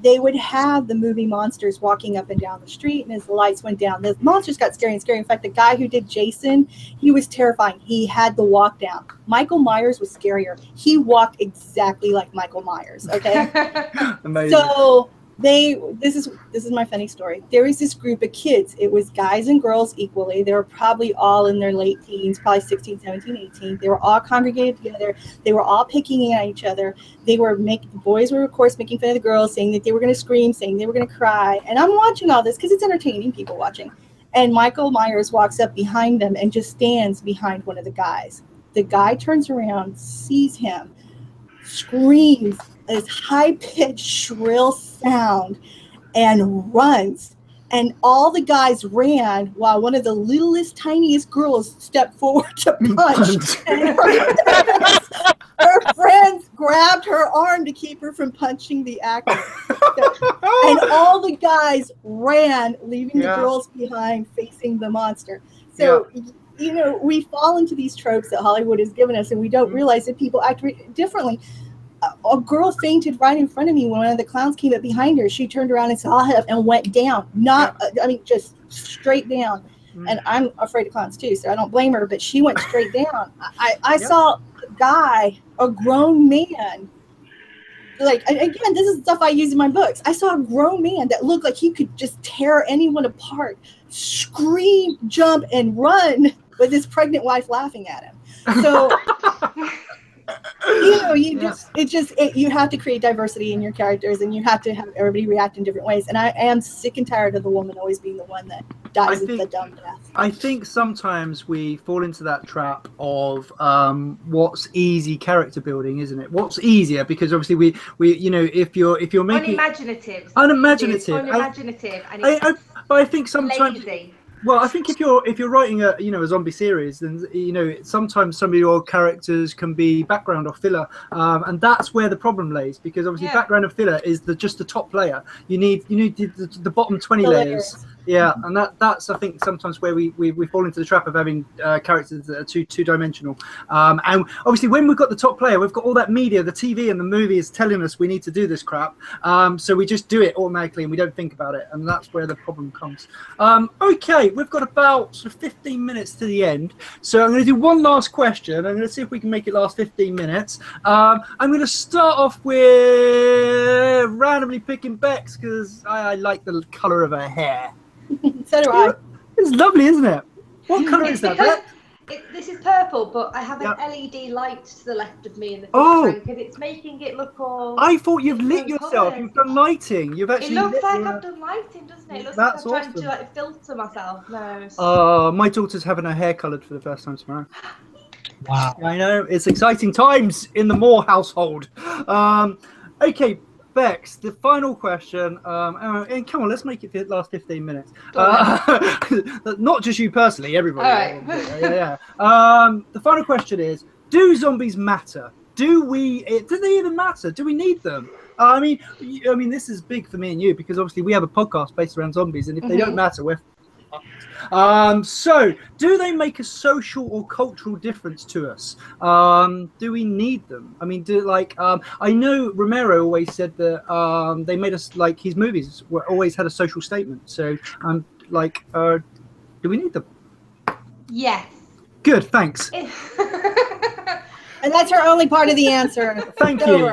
they would have the movie monsters walking up and down the street, and as the lights went down, the monsters got scary and scary. In fact, the guy who did Jason, he was terrifying. He had the walk down. Michael Myers was scarier. He walked exactly like Michael Myers. Okay. Amazing. So this is my funny story. There was this group of kids. It was guys and girls equally. They were probably all in their late teens, probably 16, 17, 18. They were all congregated together. They were all picking at each other. The boys were, of course, making fun of the girls, saying that they were going to scream, saying they were going to cry. And I'm watching all this because it's entertaining, people watching. And Michael Myers walks up behind them and just stands behind one of the guys. The guy turns around, sees him, screams this high-pitched, shrill sound, and runs. And all the guys ran while one of the littlest, tiniest girls stepped forward to punch. And her friends grabbed her arm to keep her from punching the actor. And all the guys ran, leaving the girls behind, facing the monster. So, we fall into these tropes that Hollywood has given us, and we don't realize that people act differently. A girl fainted right in front of me when one of the clowns came up behind her. She turned around and saw him and went down. Just straight down. And I'm afraid of clowns too, so I don't blame her, but she went straight down. I saw a guy, a grown man, again, this is stuff I use in my books. I saw a grown man that looked like he could just tear anyone apart, scream, jump, and run with his pregnant wife laughing at him. So... you have to create diversity in your characters, and you have to have everybody react in different ways. And I am sick and tired of the woman always being the one that dies the dumb death. I think sometimes we fall into that trap of what's easy character building, isn't it? What's easier, because obviously we if you're making unimaginative, but I think sometimes lazy. Well, I think if you're writing a zombie series, then sometimes some of your characters can be background or filler, and that's where the problem lays, because obviously background and filler is just the top layer. You need the bottom 20 layers. Yeah, and that's I think sometimes where we fall into the trap of having characters that are two-dimensional. And obviously when we've got the top player, we've got all that media, the TV and the movie is telling us we need to do this crap. So we just do it automatically and we don't think about it, and that's where the problem comes. Okay, we've got about sort of 15 minutes to the end, so I'm going to do one last question. I'm going to see if we can make it last 15 minutes. I'm going to start off with randomly picking Bex because I like the colour of her hair. So do I. It's lovely, isn't it? What colour is that? This is purple, but I have an LED light to the left of me in the tank, and it's making it look all... I thought you've lit yourself. You've done lighting. You've actually. It looks like I've done lighting, doesn't it? It looks like I'm trying to filter myself. No. My daughter's having her hair coloured for the first time tomorrow. Wow. I know. It's exciting times in the Moore household. Okay. Bex, the final question, and come on, let's make it the last 15 minutes. Not just you personally, everybody. All right. The final question is: do zombies matter? Do they even matter? Do we need them? I mean, this is big for me and you because obviously we have a podcast based around zombies, and if they don't matter, So, do they make a social or cultural difference to us? Do we need them? I mean, I know Romero always said that they made us like his movies always had a social statement. So, do we need them? Yes. Good, thanks. And that's her only part of the answer. Thank you.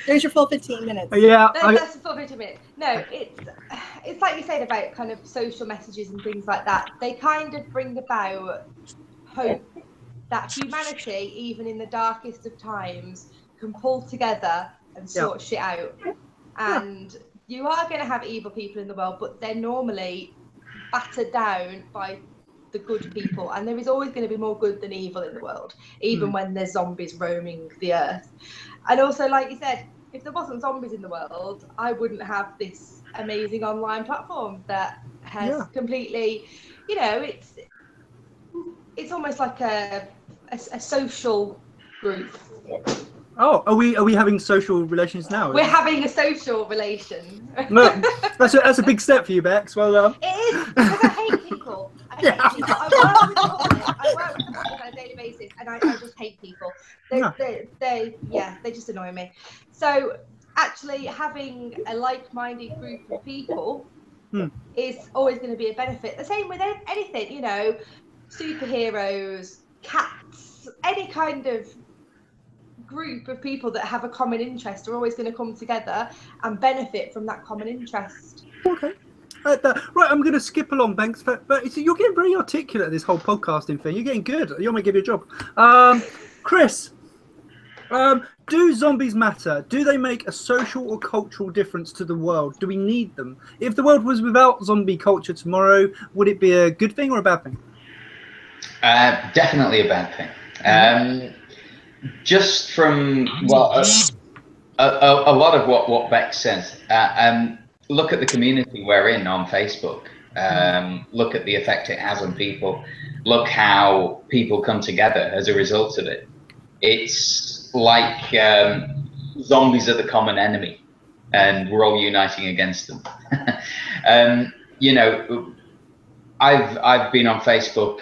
There's your full 15 minutes. Yeah. That's the full 15 minutes. No, it's like you said about kind of social messages and things like that. They kind of bring about hope that humanity, even in the darkest of times, can pull together and sort shit out. And you are going to have evil people in the world, but they're normally battered down by the good people, and there is always going to be more good than evil in the world, even when there's zombies roaming the earth. And also, like you said, if there wasn't zombies in the world, I wouldn't have this amazing online platform that has completely, it's almost like a social group. Oh, are we having social relations now? We're having a social relation. No, that's a big step for you, Bex. Well, it is, because I hate people. I work with the public on a daily basis, and I just hate people. They just annoy me. So actually having a like-minded group of people is always going to be a benefit. The same with anything, superheroes, cats, any kind of group of people that have a common interest are always going to come together and benefit from that common interest. Okay. Right, I'm going to skip along, Banks, but you're getting very articulate at this whole podcasting thing. You're getting good. You want me to give you a job. Chris, do zombies matter? Do they make a social or cultural difference to the world? Do we need them? If the world was without zombie culture tomorrow, would it be a good thing or a bad thing? Definitely a bad thing. Just from a lot of what Beck says. Look at the community we're in on Facebook. Look at the effect it has on people. Look how people come together as a result of it. It's like zombies are the common enemy, and we're all uniting against them. I've been on Facebook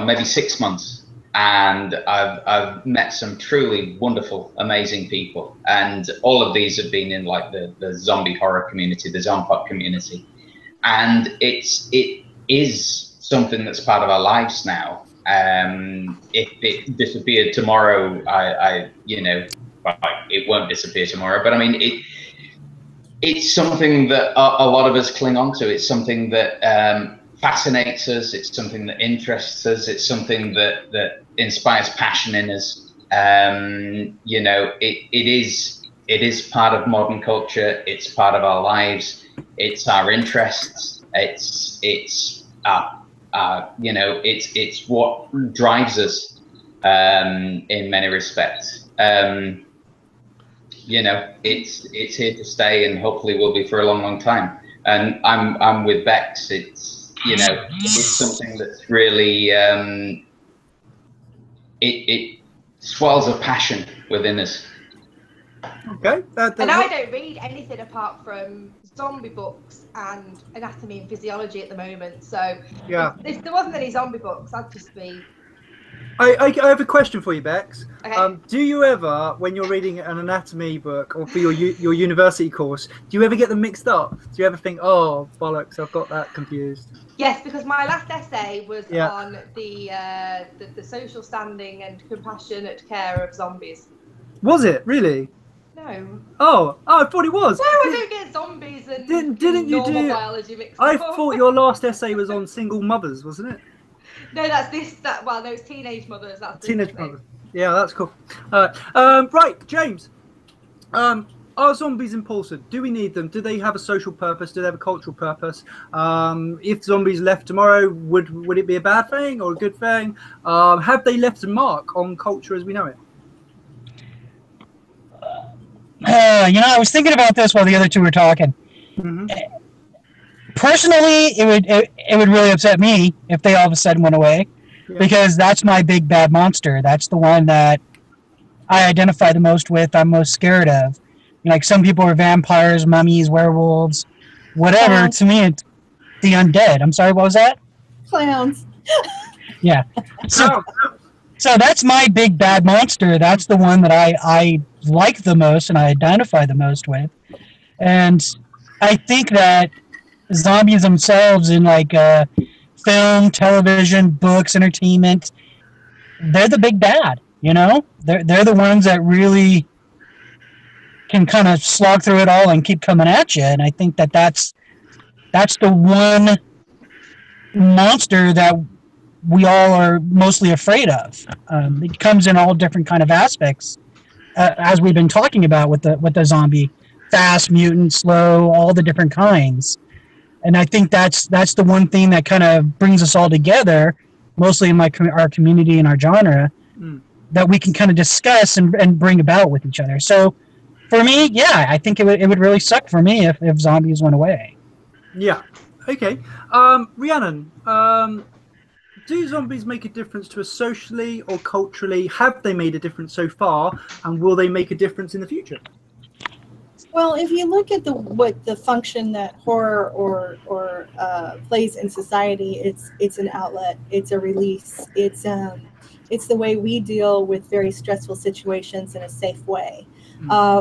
maybe 6 months, and I've met some truly wonderful, amazing people, and all of these have been in like the zombie horror community, the Zompoc community, and it is something that's part of our lives now. If it disappeared tomorrow, it won't disappear tomorrow, but I mean it's something that a lot of us cling on to. It's something that fascinates us. It's something that interests us. It's something that inspires passion in us. It is part of modern culture. It's part of our lives. It's our interests. It's what drives us in many respects. It's here to stay, and hopefully will be for a long, long time. And I'm with Bex. It's something that's really it swells a passion within us. Okay. And I don't read anything apart from zombie books and anatomy and physiology at the moment. So if there wasn't any zombie books, I'd just be. I have a question for you, Bex. Okay. Do you ever, when you're reading an anatomy book or for your university course, do you ever get them mixed up? Do you ever think, oh, bollocks, I've got that confused? Yes, because my last essay was on the social standing and compassionate care of zombies. Was it really? No. Oh, I thought it was. No, I don't get zombies and didn't you normal do biology mixed I up. thought your last essay was on single mothers, wasn't it? No, that's this. Well, no, it's teenage mothers. That's teenage mothers. Yeah, that's cool. Right, James. Are zombies important? Do we need them? Do they have a social purpose? Do they have a cultural purpose? If zombies left tomorrow, would it be a bad thing or a good thing? Have they left a mark on culture as we know it? I was thinking about this while the other two were talking. Mm-hmm. Personally, it would really upset me if they all of a sudden went away, because that's my big bad monster. That's the one that I identify the most with. I'm most scared of. Like some people are vampires, mummies, werewolves. whatever. Clowns. To me, it's the undead. I'm sorry, what was that? Clowns. Yeah. So that's my big bad monster. That's the one that I like the most and I identify the most with. And I think that zombies themselves in like film, television, books, entertainment, they're the big bad, you know? They're the ones that really can kind of slog through it all and keep coming at you. And I think that that's the one monster that we all are mostly afraid of. It comes in all different kind of aspects, as we've been talking about with the zombie, fast, mutant, slow, all the different kinds. And I think that's the one thing that kind of brings us all together, mostly in our community and our genre, that we can kind of discuss and bring about with each other. So for me, yeah, I think it would really suck for me if zombies went away. Yeah. Okay. Rhiannon, do zombies make a difference to us socially or culturally? Have they made a difference so far, and will they make a difference in the future? Well, if you look at what the function that horror or plays in society, it's an outlet, it's a release, it's the way we deal with very stressful situations in a safe way.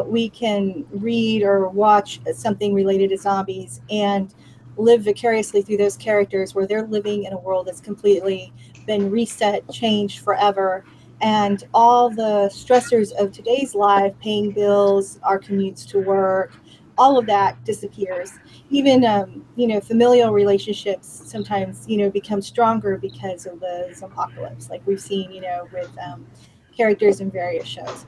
We can read or watch something related to zombies and live vicariously through those characters where they're living in a world that's completely been reset, changed forever, and all the stressors of today's life, paying bills, our commutes to work, all of that disappears. Even familial relationships sometimes become stronger because of the Zompocalypse, like we've seen with characters in various shows.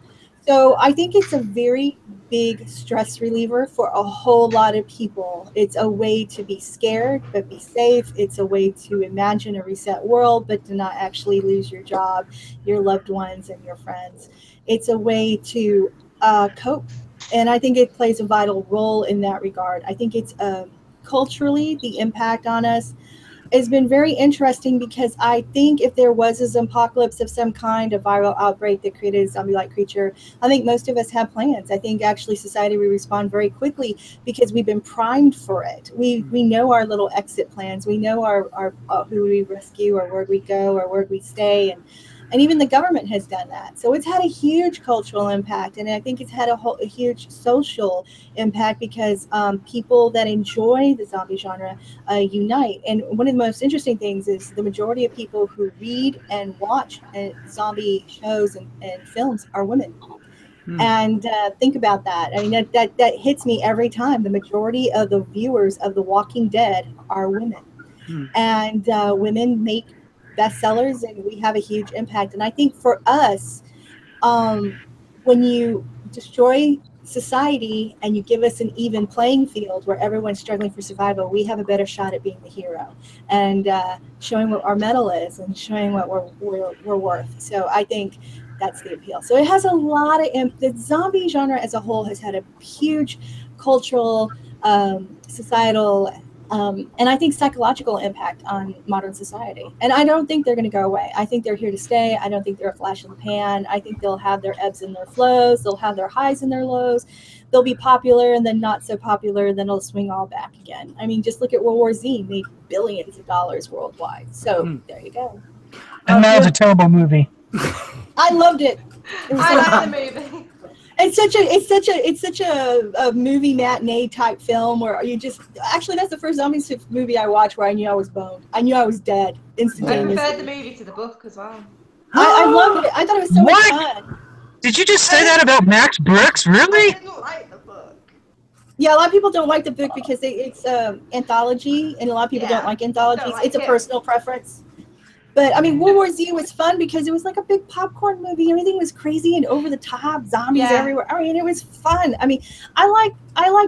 So I think it's a very big stress reliever for a whole lot of people. It's a way to be scared but be safe. It's a way to imagine a reset world but to not actually lose your job, your loved ones, and your friends. It's a way to cope. And I think it plays a vital role in that regard. I think it's culturally, the impact on us has been very interesting, because I think if there was a Zompocalypse of some kind, a viral outbreak that created a zombie-like creature, I think most of us have plans. I think actually society will respond very quickly because we've been primed for it. We know our little exit plans. We know our who we rescue or where we go or where we stay, and even the government has done that. So it's had a huge cultural impact, and I think it's had a huge social impact because people that enjoy the zombie genre unite. And one of the most interesting things is the majority of people who read and watch zombie shows and films are women. And think about that. I mean, that hits me every time. The majority of the viewers of The Walking Dead are women. And women make bestsellers, and we have a huge impact. And I think for us, when you destroy society and you give us an even playing field where everyone's struggling for survival, we have a better shot at being the hero and showing what our mettle is and showing what we're worth. So I think that's the appeal. So it has a lot of the zombie genre as a whole has had a huge cultural, societal, and I think psychological impact on modern society. And I don't think they're going to go away. I think they're here to stay. I don't think they're a flash in the pan. I think they'll have their ebbs and their flows. They'll have their highs and their lows. They'll be popular and then not so popular. Then they'll swing all back again. I mean, just look at World War Z, made billions of dollars worldwide. So there you go. And that was a terrible movie. I loved it. I like the movie. It's such a movie matinee type film where you just actually that's the first zombie movie I watched where I knew I was boned. I knew I was dead instantaneously. I preferred the movie to the book as well. I loved it. I thought it was so much fun. Did you just say that about Max Brooks? Really? I didn't like the book. Yeah, a lot of people don't like the book because it's anthology, and a lot of people don't like anthologies. It's a personal preference. But I mean, World War Z was fun because it was like a big popcorn movie. Everything was crazy and over the top, zombies everywhere. I mean, it was fun. I mean, I like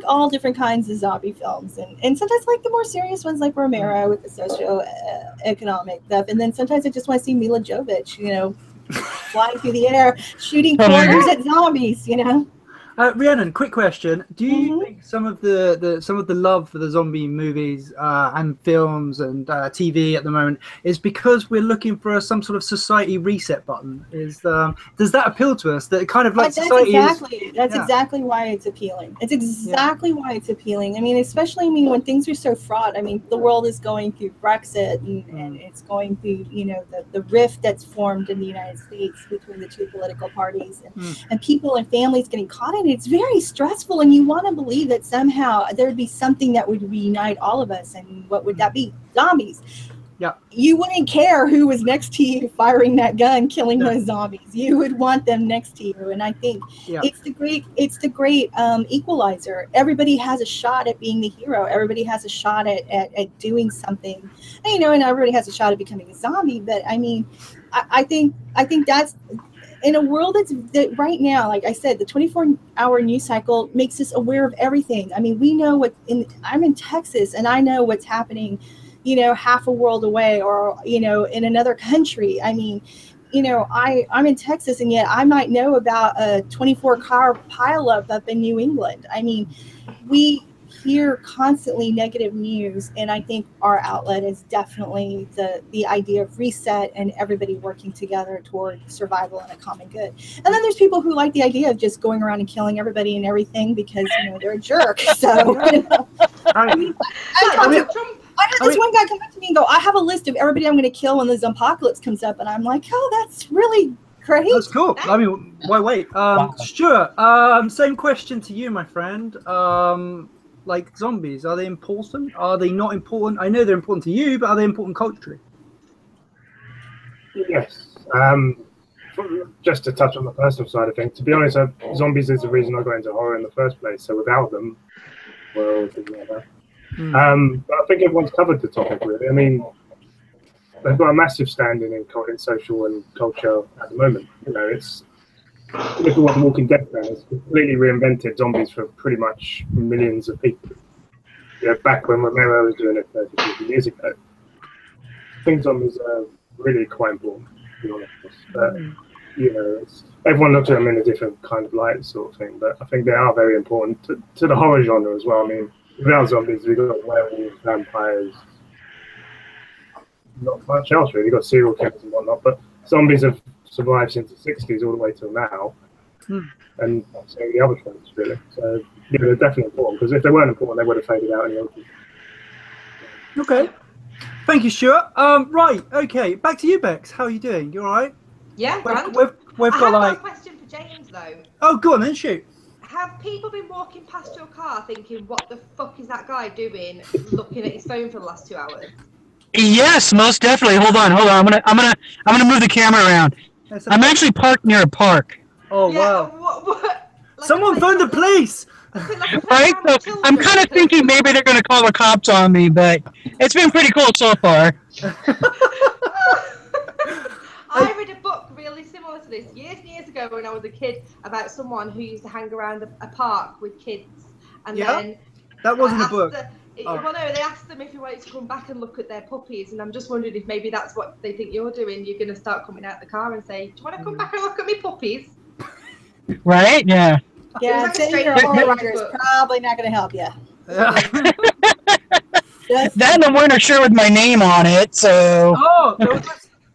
all different kinds of zombie films, and sometimes like the more serious ones, like Romero with the socio-economic stuff. And then sometimes I just want to see Mila Jovovich, flying through the air, shooting quarters at zombies. Rhiannon, quick question: do you think some of the love for the zombie movies and films and TV at the moment is because we're looking for some sort of society reset button? Does that appeal to us? That kind of like society That's exactly why it's appealing. It's exactly why it's appealing. I mean, especially when things are so fraught. I mean, the world is going through Brexit and it's going through the rift that's formed in the United States between the two political parties and people and families getting caught in it. It's very stressful, and you want to believe that somehow there would be something that would reunite all of us. And what would that be? Zombies. Yeah. You wouldn't care who was next to you firing that gun, killing those zombies. You would want them next to you. And I think it's the great equalizer. Everybody has a shot at being the hero. Everybody has a shot at doing something. And, and everybody has a shot at becoming a zombie. But I mean, I think that's in a world that right now, like I said, the 24-hour news cycle makes us aware of everything. I mean, we know I'm in Texas, and I know what's happening, half a world away or, in another country. I mean, I'm in Texas, and yet I might know about a 24-car pileup up in New England. I mean, we hear constantly negative news, and I think our outlet is definitely the idea of reset and everybody working together toward survival and a common good. And then there's people who like the idea of just going around and killing everybody and everything because they're a jerk. So I had this one guy come up to me and go, I have a list of everybody I'm going to kill when the Zompocalypse comes up, and I'm like, oh, that's really great. That's cool. I mean, why wait? Stuart, same question to you, my friend. Like zombies, are they important? Are they not important? I know they're important to you, but are they important culturally? Yes. Just to touch on the personal side of things, to be honest, zombies is the reason I got into horror in the first place. So without them, well, together. But I think everyone's covered the topic, really. I mean, they've got a massive standing in social and culture at the moment. Look at what The Walking Dead has completely reinvented zombies for pretty much millions of people. Back when Romero was doing it 30, 50 years ago. I think zombies are really quite important, to be honest. But, everyone looks at them in a different kind of light, sort of thing. But I think they are very important to the horror genre as well. I mean, without zombies, we've got werewolves, vampires, not much else really. You've got serial killers and whatnot, but zombies have survived since the 60s all the way till now, and so the other films really. So they're definitely important, because if they weren't important, they would have faded out anyway. Okay, thank you, Stuart. Right, okay, back to you, Bex. How are you doing? You all right? Yeah, we've got a question for James though. Oh, go on then, shoot. Have people been walking past your car thinking, what the fuck is that guy doing, looking at his phone for the last 2 hours? Yes, most definitely. Hold on. I'm gonna move the camera around. I'm actually parked near a park. Oh wow! What? Like someone phone the police. Right? So I'm kind of thinking maybe they're gonna call the cops on me, but it's been pretty cool so far. I read a book really similar to this years and years ago when I was a kid about someone who used to hang around a park with kids, and then that wasn't a book. Well, no, they asked them if you wanted to come back and look at their puppies, and I'm just wondering if maybe that's what they think you're doing. You're going to start coming out the car and say, do you want to come back and look at me puppies? Right? Yeah. Yeah, like saying you're a horror writer is probably not going to help you. That I'm wearing a shirt with my name on it, so... Oh,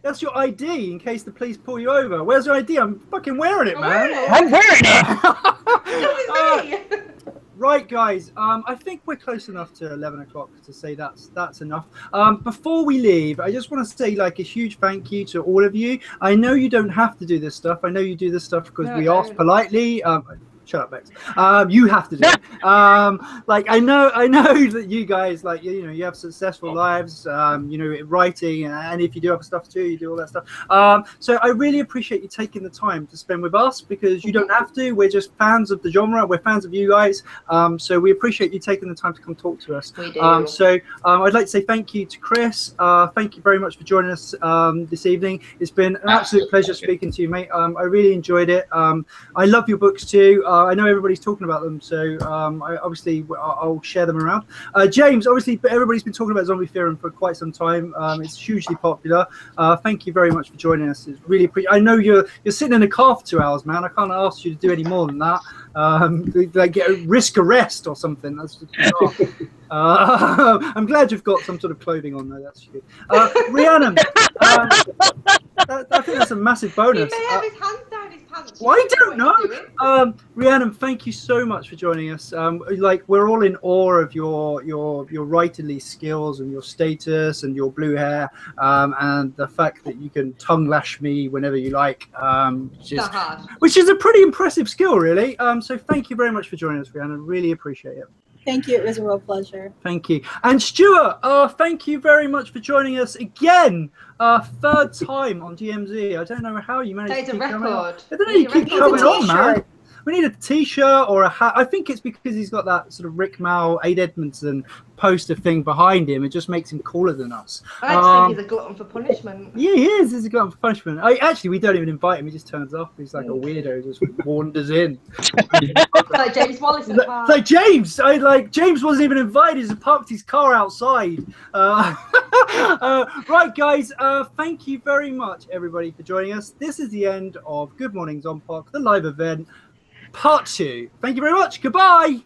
that's your ID in case the police pull you over. Where's your ID? I'm fucking wearing it, man. I'm wearing it! Right, guys. I think we're close enough to 11 o'clock to say that's enough. Before we leave, I just want to say a huge thank you to all of you. I know you don't have to do this stuff. I know you do this stuff because we asked politely. Shut up, Bex. You have to do it. I know that you guys, you have successful lives, writing, and if you do other stuff too, you do all that stuff. So I really appreciate you taking the time to spend with us, because you don't have to. We're just fans of the genre. We're fans of you guys. So we appreciate you taking the time to come talk to us. We do. So I'd like to say thank you to Chris. Thank you very much for joining us this evening. It's been an absolute pleasure speaking to you, mate. I really enjoyed it. I love your books too. I know everybody's talking about them, so I'll share them around. James, obviously, everybody's been talking about zombie theorem for quite some time. It's hugely popular. Thank you very much for joining us. It's really I know you're sitting in a car for 2 hours, man. I can't ask you to do any more than that. like risk arrest or something. That's just bizarre. I'm glad you've got some sort of clothing on there. That's good. Rhiannon, I think that's a massive bonus. He may have his hands down his pants. Well, I don't know. Rhiannon, thank you so much for joining us. Like, we're all in awe of your writerly skills and your status and your blue hair, and the fact that you can tongue lash me whenever you like, which is a pretty impressive skill, really. So thank you very much for joining us, Rhiannon. Really appreciate it. Thank you. It was a real pleasure. Thank you. And Stuart, thank you very much for joining us again. Third time on GMZ. I don't know how you managed to keep coming on. I don't know, you keep coming on, man. We need a t-shirt or a hat. I think it's because he's got that sort of Rick Mal, Aid Edmondson poster thing behind him. It just makes him cooler than us. I actually think he's a glutton for punishment. Yeah, he is. He's a glutton for punishment. Actually, we don't even invite him. He just turns up. He's like a weirdo. Just wanders in. Like James Wallace. Like James. James wasn't even invited. He just parked his car outside. Right, guys. Thank you very much, everybody, for joining us. This is the end of Good Morning Zompoc, the live event. Part 2. Thank you very much. Goodbye.